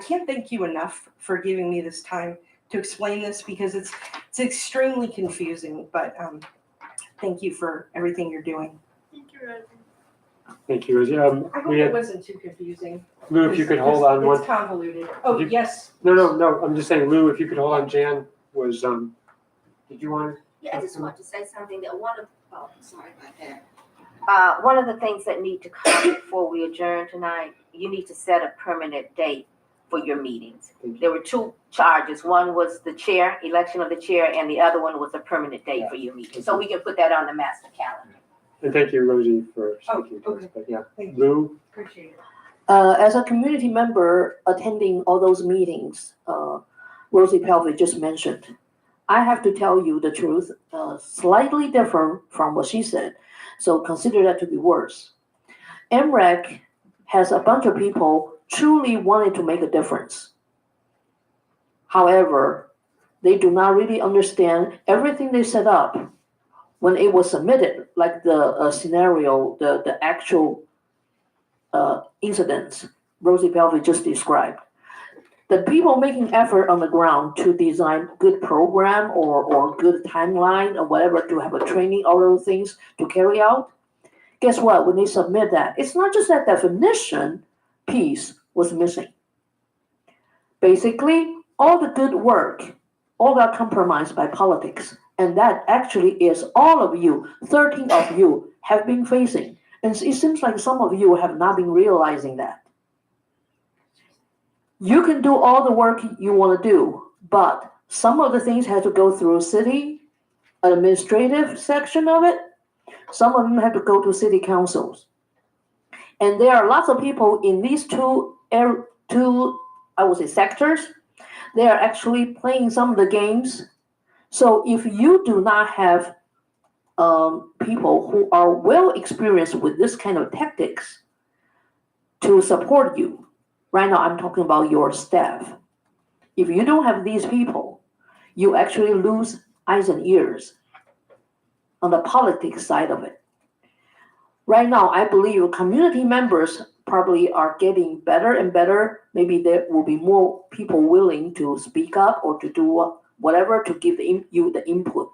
can't thank you enough for giving me this time to explain this because it's extremely confusing. But thank you for everything you're doing. Thank you, Rosie. Thank you, Rosie. I hope it wasn't too confusing. Lou, if you could hold on one. It's convoluted. Oh, yes. No. I'm just saying, Lou, if you could hold on. Jan was, did you want to? Yeah, I just want to say something that sorry about that. One of the things that need to come before we adjourn tonight, you need to set a permanent date for your meetings. There were 2 charges. One was the chair, election of the chair, and the other one was a permanent date for your meeting. So we can put that on the master calendar. And thank you, Rosie, for speaking to us. But yeah, Lou. Appreciate it. As a community member attending all those meetings, Rosie Pelvey just mentioned, I have to tell you the truth, slightly different from what she said. So consider that to be worse. MREC has a bunch of people truly wanting to make a difference. However, they do not really understand everything they set up when it was submitted, like the scenario, the actual incidents Rosie Pelvey just described. The people making effort on the ground to design good program or good timeline or whatever to have a training, all those things to carry out, guess what? When they submit that, it's not just that definition piece was missing. Basically, all the good work, all got compromised by politics. And that actually is all of you, 13 of you have been facing. And it seems like some of you have not been realizing that. You can do all the work you want to do, but Some of the things had to go through city administrative section of it. Some of them had to go to city councils. And there are lots of people in these two, I would say, sectors. They are actually playing some of the games. So if you do not have people who are well experienced with this kind of tactics to support you, right now I'm talking about your staff. If you don't have these people, you actually lose eyes and ears on the politics side of it. Right now, I believe community members probably are getting better and better. Maybe there will be more people willing to speak up or to do whatever to give you the input.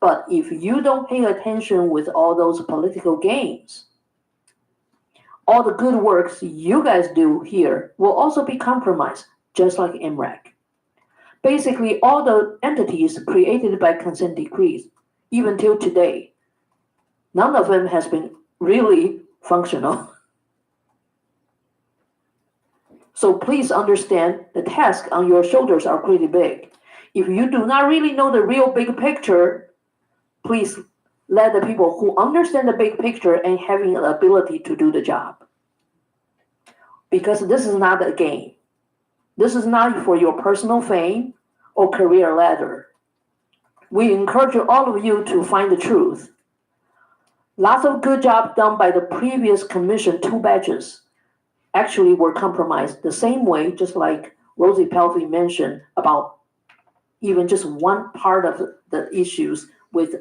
But if you don't pay attention with all those political games, all the good works you guys do here will also be compromised, just like MREC. Basically, all the entities created by consent decrees, even till today, none of them has been really functional. So please understand the task on your shoulders are pretty big. If you do not really know the real big picture, please let the people who understand the big picture and having the ability to do the job. Because this is not a game. This is not for your personal fame or career ladder. We encourage all of you to find the truth. Lots of good job done by the previous commission, 2 batches, actually were compromised the same way, just like Rosie Pelfrey mentioned about even just one part of the issues with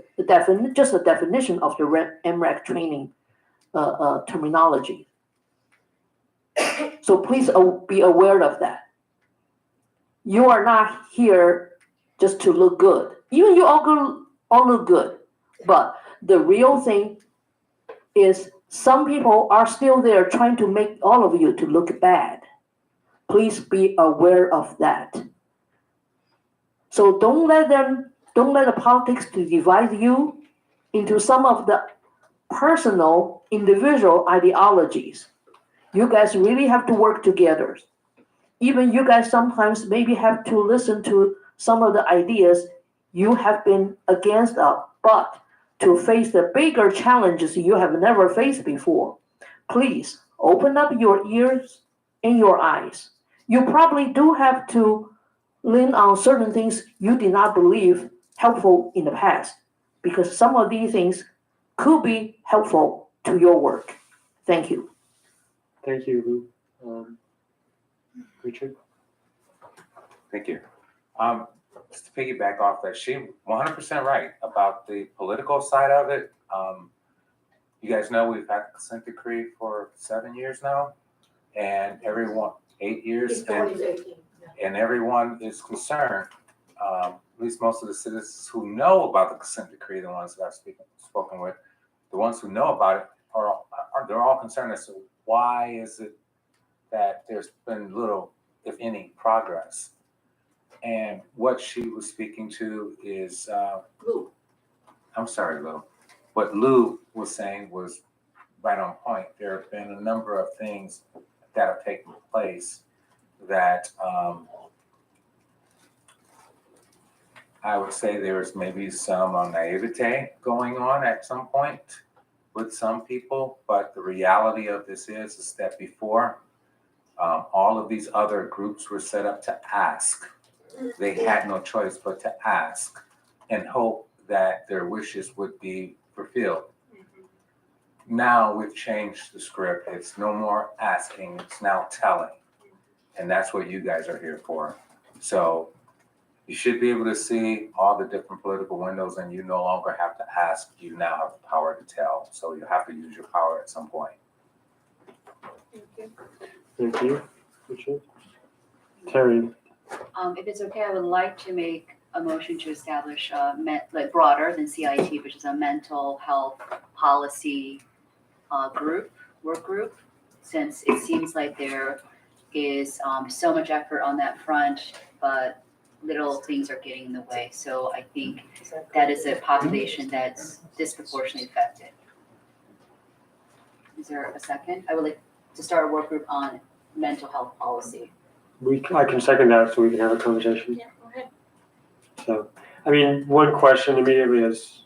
just the definition of the MREC training terminology. So please be aware of that. You are not here just to look good. Even you all look good, but the real thing is some people are still there trying to make all of you to look bad. Please be aware of that. So don't let the politics to divide you into some of the personal, individual ideologies. You guys really have to work together. Even you guys sometimes maybe have to listen to some of the ideas you have been against of, but to face the bigger challenges you have never faced before, please open up your ears and your eyes. You probably do have to lean on certain things you did not believe helpful in the past, because some of these things could be helpful to your work. Thank you. Thank you, Lou. Richard? Thank you. Just to piggyback off that, she 100% right about the political side of it. You guys know we've had the consent decree for 7 years now, and everyone, 8 years, and everyone is concerned. At least most of the citizens who know about the consent decree, the ones that I've spoken with, the ones who know about it they're all concerned as to why is it that there's been little, if any, progress. And what she was speaking to is, Lou. I'm sorry, Lou. What Lou was saying was right on point. There have been a number of things that have taken place that I would say there's maybe some naivete going on at some point with some people, but the reality of this is that before all of these other groups were set up to ask. They had no choice but to ask and hope that their wishes would be fulfilled. Now we've changed the script. It's no more asking, it's now telling. And that's what you guys are here for. So you should be able to see all the different political windows, and you no longer have to ask, you now have the power to tell. So you have to use your power at some point. Thank you, Richard. Teri? If it's okay, I would like to make a motion to establish like broader than CIT, which is a mental health policy work group, since it seems like there is so much effort on that front, but little things are getting in the way. So I think that is a population that's disproportionately affected. Is there a second? I would like to start a work group on mental health policy. I can second that so we can have a conversation. Yeah, go ahead. So, I mean, one question immediately is,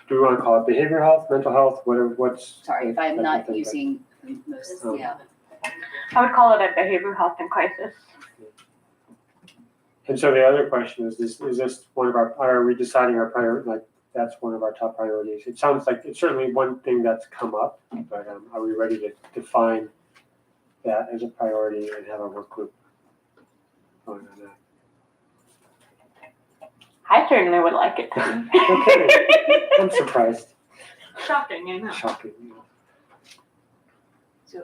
do we want to call it behavioral health, mental health, what's? Sorry if I'm not using Oh. yeah. I would call it a behavioral health and crisis. And so the other question is this one of our, are we deciding our priority, like, that's one of our top priorities? It sounds like it's certainly one thing that's come up, but are we ready to define that as a priority and have a work group going on that? I certainly would like it to be. Okay, I'm surprised, Shocking, I know. shocking. So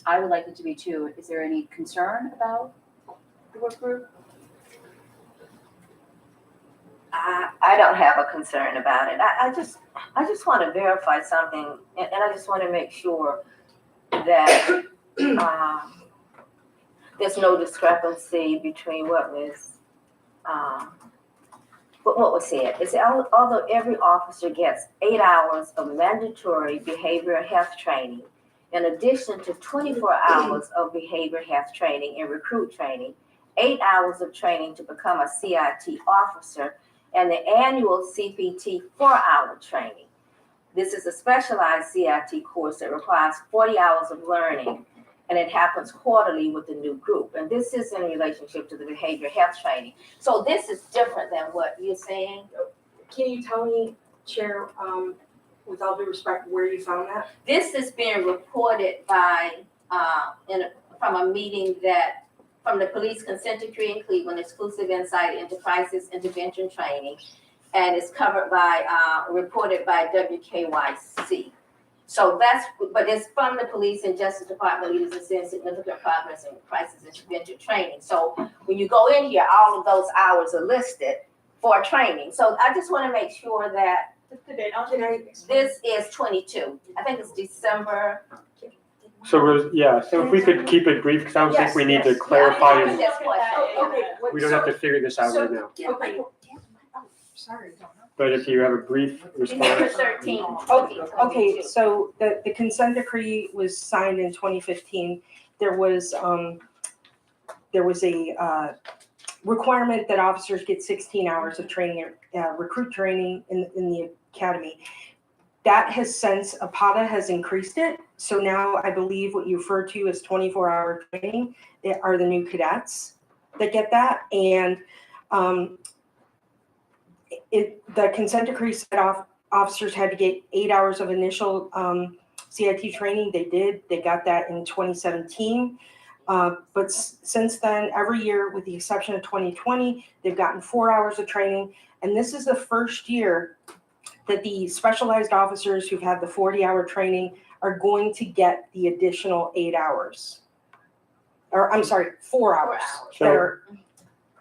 I would like it to be too. Is there any concern about the work group? I don't have a concern about it. I just want to verify something, and I just want to make sure that there's no discrepancy between what was said. It's although every officer gets 8 hours of mandatory behavioral health training, in addition to 24 hours of behavioral health training and recruit training, 8 hours of training to become a CIT officer, and the annual CPT 4-hour training. This is a specialized CIT course that requires 40 hours of learning, and it happens quarterly with the new group. And this is in relationship to the behavioral health training. So this is different than what you're saying. Can you tell me, Chair, with all due respect, where you found that? This is being reported by, from a meeting from the police consent decree in Cleveland, exclusive insight into crisis intervention training, and it's covered by, reported by WKYC. So but it's from the police and justice department leaders and seeing significant progress in crisis intervention training. So when you go in here, all of those hours are listed for training. So I just want to make sure that this is 22. I think it's December. So so if we could keep it brief, because I don't think we need to clarify. Yeah, this question. We don't have to figure this out right now. Okay. Oh, sorry. But if you have a brief December response. 13. Okay, so the consent decree was signed in 2015. There was a requirement that officers get 16 hours of training, recruit training in the academy. That has since, APATA has increased it. So now I believe what you refer to as 24-hour training are the new cadets that get that. And the consent decree set off officers had to get 8 hours of initial CIT training. They did. They got that in 2017. But since then, every year, with the exception of 2020, they've gotten 4 hours of training. And this is the first year that the specialized officers who've had the 40-hour training are going to get the additional 8 hours. Or I'm sorry, 4 hours.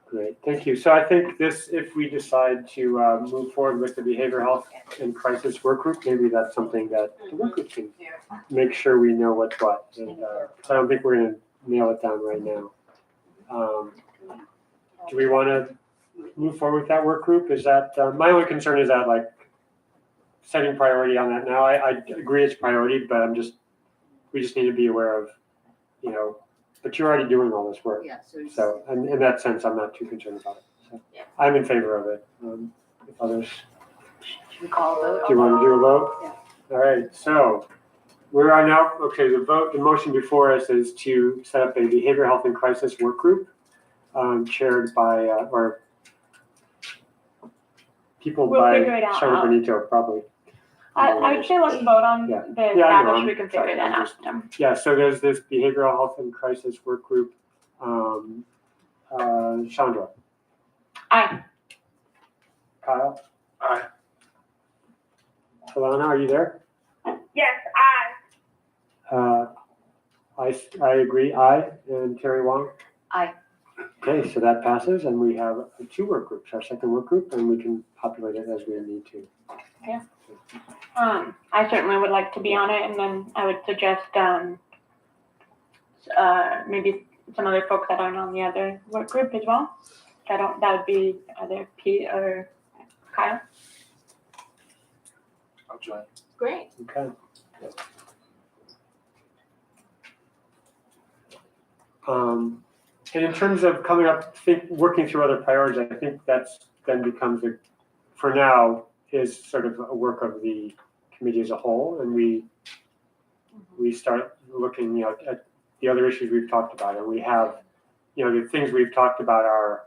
Great, thank you. So I think if we decide to move forward with the behavioral health and crisis work group, maybe that's something that the work group can make sure we know what's what. And I don't think we're going to nail it down right now. Do we want to move forward with that work group? Is that, my only concern is that, like, setting priority on that now. I agree it's priority, but we just need to be aware of, but you're already doing all this work. Yeah, So in that sense, I'm not too concerned about it. So I'm in favor of it. If others, Should we call a vote? do you want to do a vote? Yeah. All right, so we are now, the motion before us is to set up a behavioral health and crisis work group, chaired by, or people We'll by figure it out. Shandra Benito, probably. I'd say let's vote on Yeah. the Yeah, I know, establish, we can figure sorry, that I'm out. just- Yeah, so there's this behavioral health and crisis work group. Shandra. Aye. Kyle? Aye. Alana, are you there? Yes, I agree, aye. And Teri Wang? Aye. Okay, so that passes, and we have 2 work groups, our second work group, and we can populate it as we need to. Yeah. I certainly would like to be on it, and then I would suggest maybe some other folks that aren't on the other work group as well. That would be either Piet or Kyle. I'll join. Great. Okay. And in terms of coming up, working through other priorities, I think that's then becomes for now, is sort of a work of the committee as a whole, and we start looking, at the other issues we've talked about, and we have, the things we've talked about are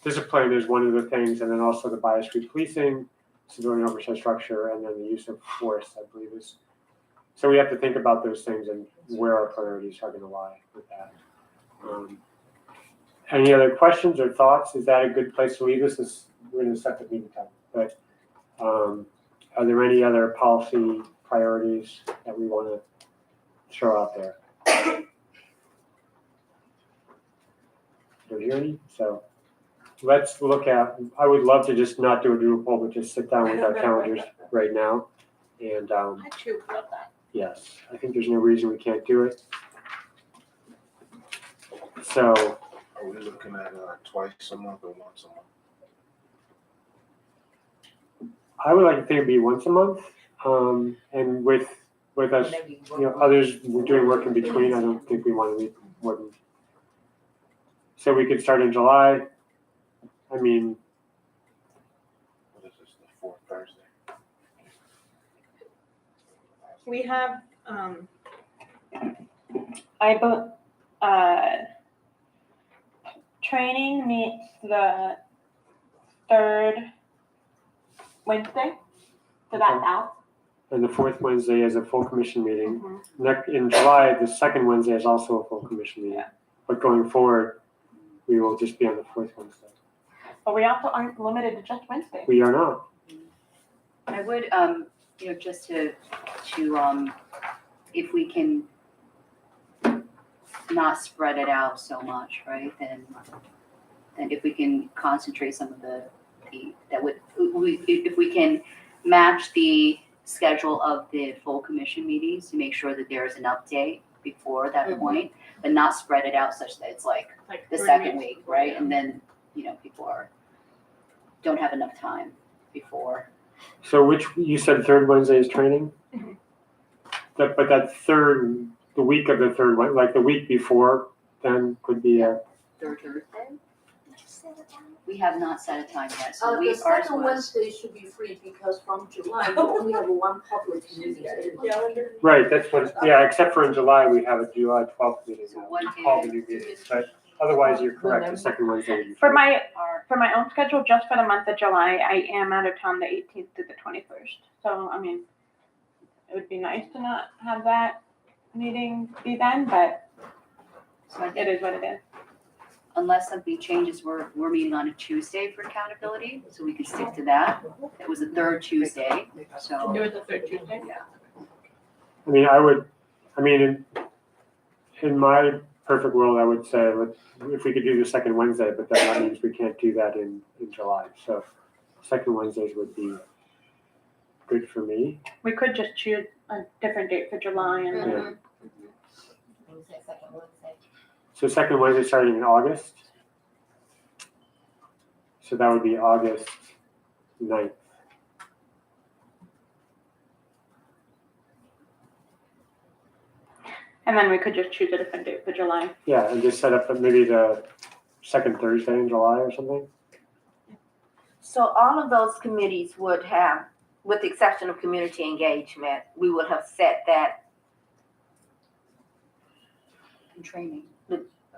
discipline is one of the things, and then also the bias-free policing, civilian oversight structure, and then the use of force, I believe is. So we have to think about those things and where our priorities are going to lie with that. Any other questions or thoughts? Is that a good place to leave this? We're in a separate meeting time, but are there any other policy priorities that we want to throw out there? Don't hear any, so let's look at, I would love to just not do a doodle poll, but just sit down with our calendars right now. And I too love that. yes, I think there's no reason we can't do it. So Are we looking at twice a month or once a month? I would like to think it'd be once a month. And with us, others doing work in between, I don't think we want to meet more than. So we could start in July. I mean, What is this, the fourth Thursday? We have, training meets the third Wednesday, so that's out. and the fourth Wednesday is a full commission meeting. In July, the second Wednesday is also a full commission meeting. Yeah. But going forward, we will just be on the fourth Wednesday. But we also aren't limited to just Wednesday. We are not. I would, just to, if we can not spread it out so much, right, then if we can concentrate some of if we can match the schedule of the full commission meetings to make sure that there is an update before that point, but not spread it out such that it's like the 3 second weeks. week, right? And then, people don't have enough time before. So you said third Wednesday is training? But that the week of the third one, like the week before, then could be a. Third Thursday? We have not set a time yet, so The second Wednesday should be free because from July, we only have one public meeting. Right, that's what, except for in July, we have a July 12th meeting. So what We call the new meeting, but otherwise, you're correct, the second Wednesday would be For free. my own schedule, just for the month of July, I am out of town the 18th to the 21st. So, I mean, it would be nice to not have that meeting be then, but So I it think is what it is. unless something changes, we're meeting on a Tuesday for accountability, so we can stick to that. It was the third Tuesday, so. It was the third Tuesday. Yeah. In my perfect world, I would say, if we could do the second Wednesday, but that means we can't do that in July. So second Wednesdays would be good for me. We could just choose a different date for July and then. So second Wednesday starting in August. So that would be August 9th. And then we could just choose a different date for July. Yeah, and just set up maybe the second Thursday in July or something. So all of those committees would have, with the exception of community engagement, we would have set that. And training.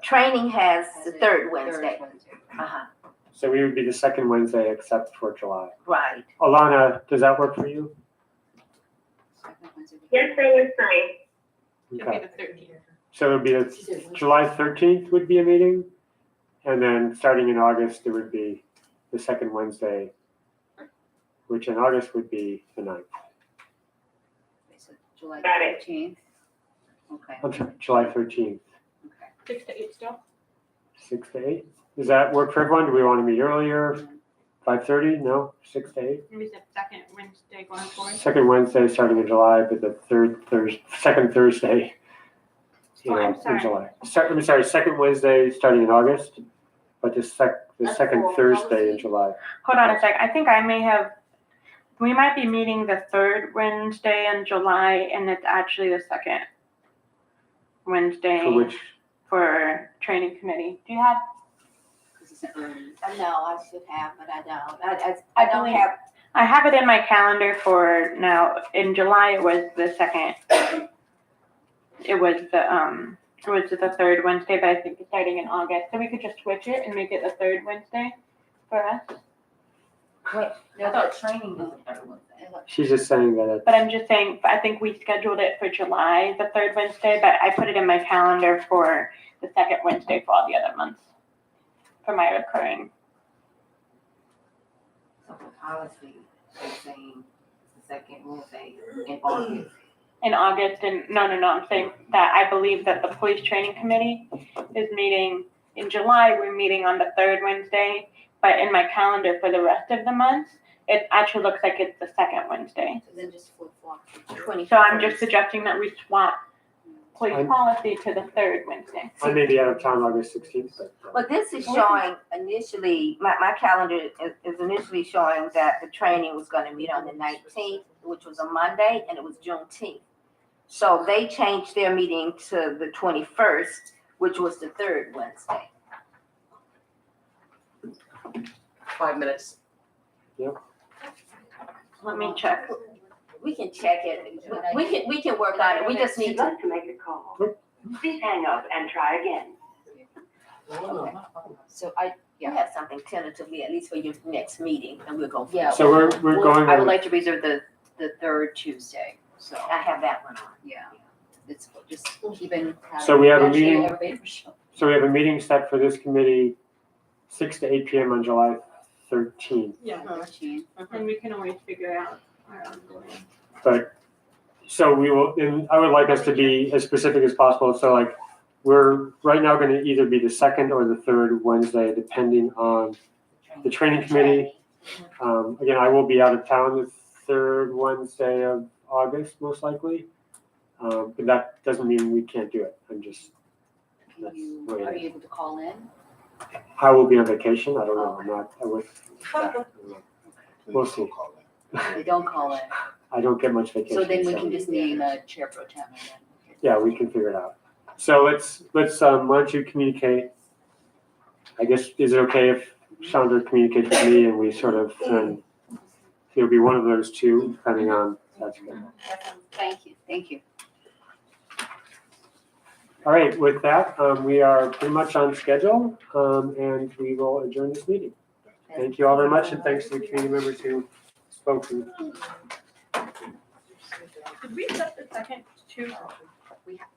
Training has the third Wednesday. Uh-huh, So we would be the second Wednesday except for July. right. Alana, does that work for you? Yes, that was fine. Okay. the 13th. So it would be July 13th would be a meeting. And then starting in August, it would be the second Wednesday, which in August would be the 9th. So July Got it. 13th. Okay. I'm sorry, July 13th, 6 to 8 still? 6 to 8. Does that work for everyone? Do we want to meet earlier? 5:30? No, 6 to 8. Maybe the second Wednesday going forward. Second Wednesday starting in July, but the second Thursday, in July. Second Wednesday starting in August, but the second Thursday in July. Hold on a sec. I think we might be meeting the third Wednesday in July, and it's actually the second Wednesday For which, for training committee. Do you have? I know, I should have, but I don't. I don't have, I have it in my calendar for now, in July, it was the second. It was the third Wednesday, but I think it's starting in August, so we could just switch it and make it the third Wednesday for us. wait, I thought training was the third one. She's just saying that it's. But I'm just saying, I think we scheduled it for July, the third Wednesday, but I put it in my calendar for the second Wednesday for all the other months for my recurring. So for policy, they're saying the second Wednesday in August. In August, and no, I'm saying that I believe that the police training committee is meeting in July, we're meeting on the third Wednesday, but in my calendar for the rest of the months, it actually looks like it's the second Wednesday. So then just flip flop. So I'm just suggesting that we swap police I'm- policy to the third Wednesday. I may be out of town August 16th, but. But this is showing initially, my calendar is initially showing that the training was gonna meet on the 19th, which was a Monday, and it was Juneteenth. So they changed their meeting to the 21st, which was the third Wednesday. 5 minutes. Let me check. We can check it, we can work on it, we just If need you'd to. like to make a call, please hang up and try again. So We have something tentatively, at least for your next meeting, and we'll go. from Yeah. there. So we're going. I would on- like to reserve the third Tuesday, so, I have that one on. yeah. It's just keeping. So we have a Actually, meeting- everybody for sure. So we have a meeting set for this committee, 6 to 8 p.m. on July 13th. Yeah. 14. And we can always figure out our own going. But, so we will, and I would like us to be as specific as possible. So like, we're right now going to either be the second or the third Wednesday, depending on the training committee. Again, I will be out of town the third Wednesday of August, most likely. But that doesn't mean we can't do it. I'm just, that's the way Are it is. you able to call in? I will be on vacation. I don't know. I'm not, I would, we'll see. They don't call in, I don't get much vacation. so then we can just name a chair pro tem and then. Yeah, we can figure it out. So let's, why don't you communicate? I guess, is it okay if Shandra communicates with me and we sort of, it'll be one of those two, depending on, that's good. Thank you. All right, with that, we are pretty much on schedule, and we will adjourn this meeting. Thank you all very much, and thanks to the community members who spoke. Did we set the second Tuesday? We have,